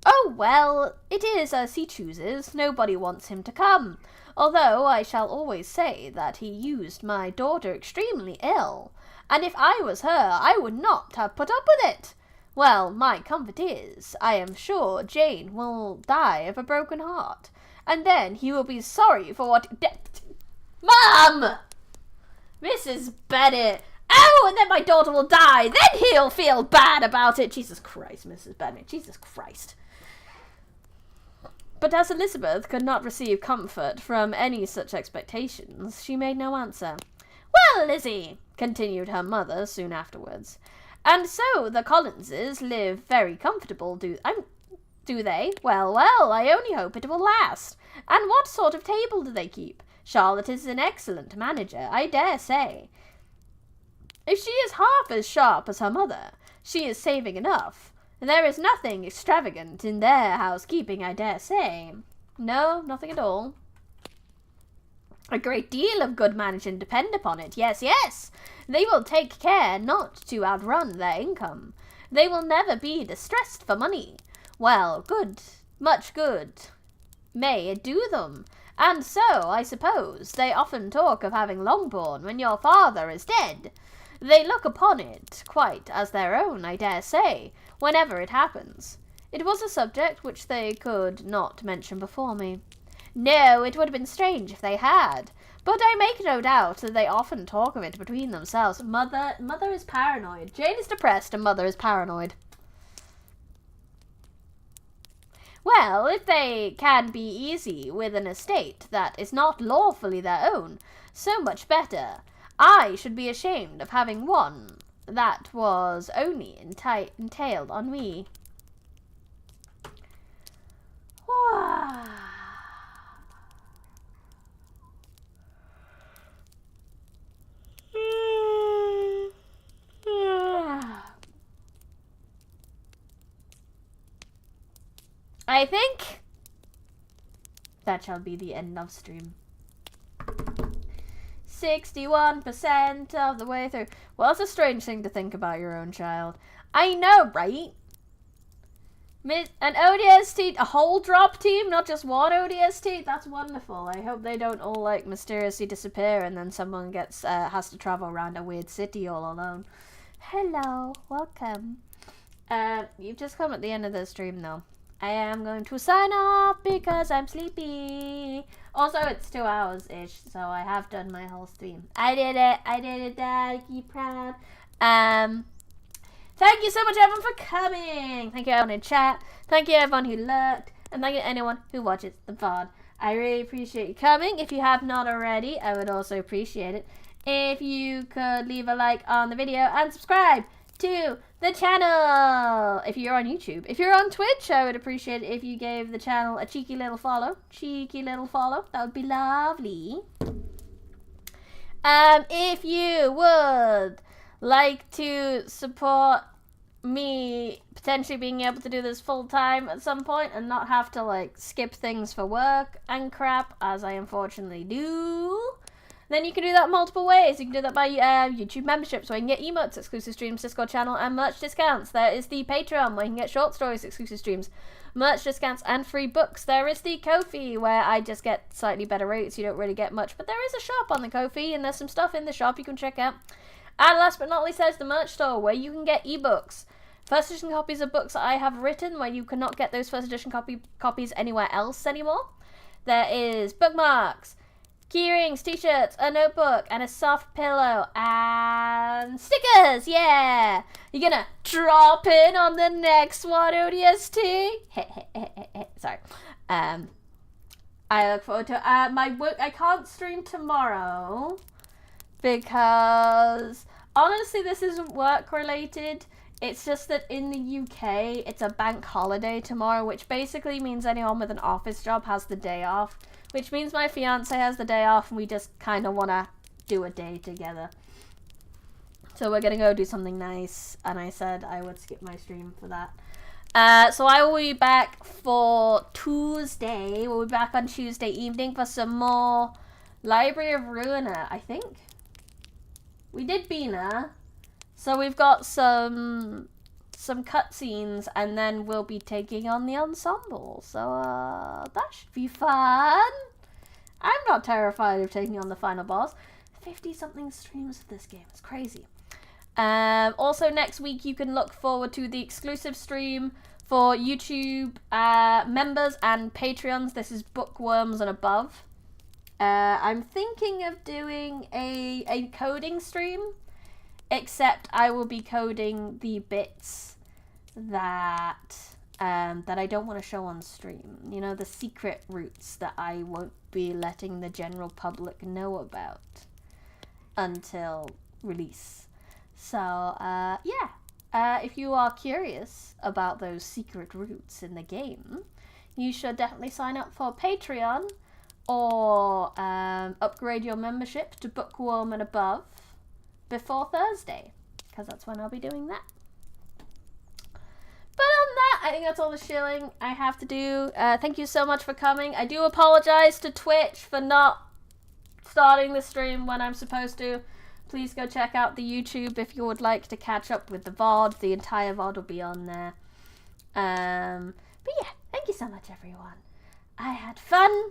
A: Oh, well, it is as he chooses. Nobody wants him to come, although I shall always say that he used my daughter extremely ill, and if I was her, I would not have put up with it. Well, my comfort is, I am sure Jane will die of a broken heart, and then he will be sorry for what... Mum! Mrs. Bennet! Oh, and then my daughter will die, then he'll feel bad about it! Jesus Christ, Mrs. Bennet, Jesus Christ. But as Elizabeth could not receive comfort from any such expectations, she made no answer. Well, Lizzie, continued her mother soon afterwards, and so the Collinses live very comfortable, do they? Well, I only hope it will last. And what sort of table do they keep? Charlotte is an excellent manager, I dare say. If she is half as sharp as her mother, she is saving enough. There is nothing extravagant in their housekeeping, I dare say. No, nothing at all. A great deal of good management depend upon it. Yes, yes. They will take care not to outrun their income. They will never be distressed for money. Well, good, much good may it do them. And so, I suppose, they often talk of having Longbourn when your father is dead. They look upon it quite as their own, I dare say, whenever it happens. It was a subject which they could not mention before me. No, it would have been strange if they had. But I make no doubt that they often talk of it between themselves. Mother is paranoid. Jane is depressed and Mother is paranoid. Well, if they can be easy with an estate that is not lawfully their own, so much better. I should be ashamed of having one that was only entailed on me. I think that shall be the end of stream. 61% of the way through. Well, it's a strange thing to think about your own child. I know, right? An ODST, a whole drop team, not just one ODST. That's wonderful. I hope they don't all like mysteriously disappear and then someone gets has to travel around a weird city all alone. Hello, welcome. You've just come at the end of the stream though. I am going to sign off because I'm sleepy. Also, it's 2 hours-ish, so I have done my whole stream. I did it, Dad. Keep proud. Thank you so much, everyone, for coming. Thank you, everyone in chat. Thank you, everyone who lurked. And thank you to anyone who watches the VOD. I really appreciate you coming. If you have not already, I would also appreciate it if you could leave a like on the video and subscribe to the channel if you're on YouTube. If you're on Twitch, I would appreciate it if you gave the channel a cheeky little follow. That would be lovely. If you would like to support me potentially being able to do this full time at some point and not have to like skip things for work and crap, as I unfortunately do, then you can do that multiple ways. You can do that by YouTube memberships, where you can get emotes, exclusive streams, Discord channel, and merch discounts. There is the Patreon, where you can get short stories, exclusive streams, merch discounts, and free books. There is the Kofi, where I just get slightly better rates. You don't really get much, but there is a shop on the Kofi, and there's some stuff in the shop you can check out. And last but not least, there's the merch store, where you can get ebooks. First edition copies of books that I have written, where you cannot get those first edition copies anywhere else anymore. There is bookmarks, keyrings, t-shirts, a notebook, and a soft pillow, and stickers, yeah! You're gonna drop in on the next one, ODST? Sorry. I look forward to my work. I can't stream tomorrow because, honestly, this isn't work-related. It's just that in the UK, it's a bank holiday tomorrow, which basically means anyone with an office job has the day off. Which means my fiance has the day off and we just kind of want to do a day together. So we're going to go do something nice. And I said I would skip my stream for that. So I will be back for Tuesday. We'll be back on Tuesday evening for some more Library of Ruina, I think. We did Bina. So we've got some cutscenes, and then we'll be taking on the ensemble. So that should be fun. I'm not terrified of taking on the final boss. 50-something streams of this game. It's crazy. Also, next week you can look forward to the exclusive stream for YouTube members and Patreons. This is Bookworms and above. I'm thinking of doing a coding stream, except I will be coding the bits that I don't want to show on stream. You know, the secret routes that I won't be letting the general public know about until release. So, if you are curious about those secret routes in the game, you should definitely sign up for Patreon or upgrade your membership to Bookworm and above before Thursday, because that's when I'll be doing that. But on that, I think that's all the shilling I have to do. Thank you so much for coming. I do apologize to Twitch for not starting the stream when I'm supposed to. Please go check out the YouTube if you would like to catch up with the VOD. The entire VOD will be on there. But yeah, thank you so much, everyone. I had fun.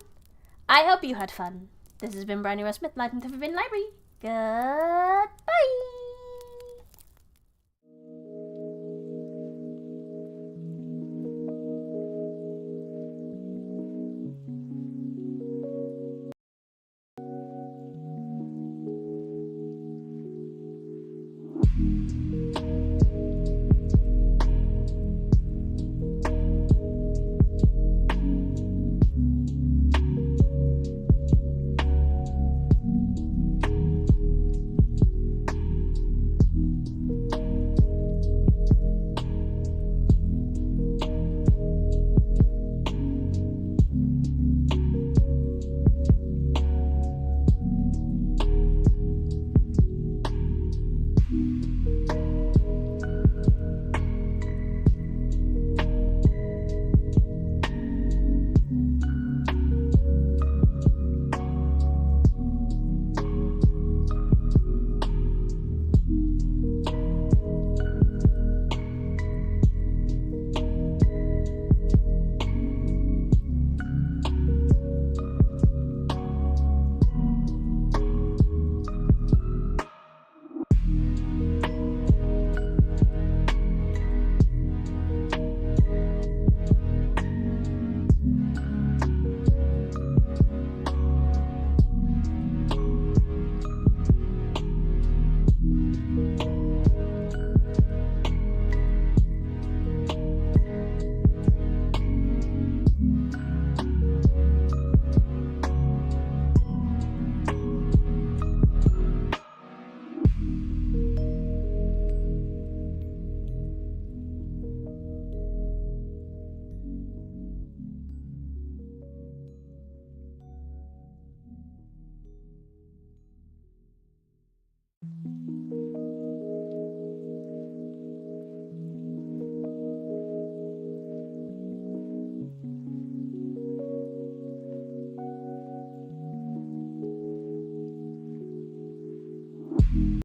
A: I hope you had fun. This has been Brandy West Smith, Light and Forbidden Library. Goodbye.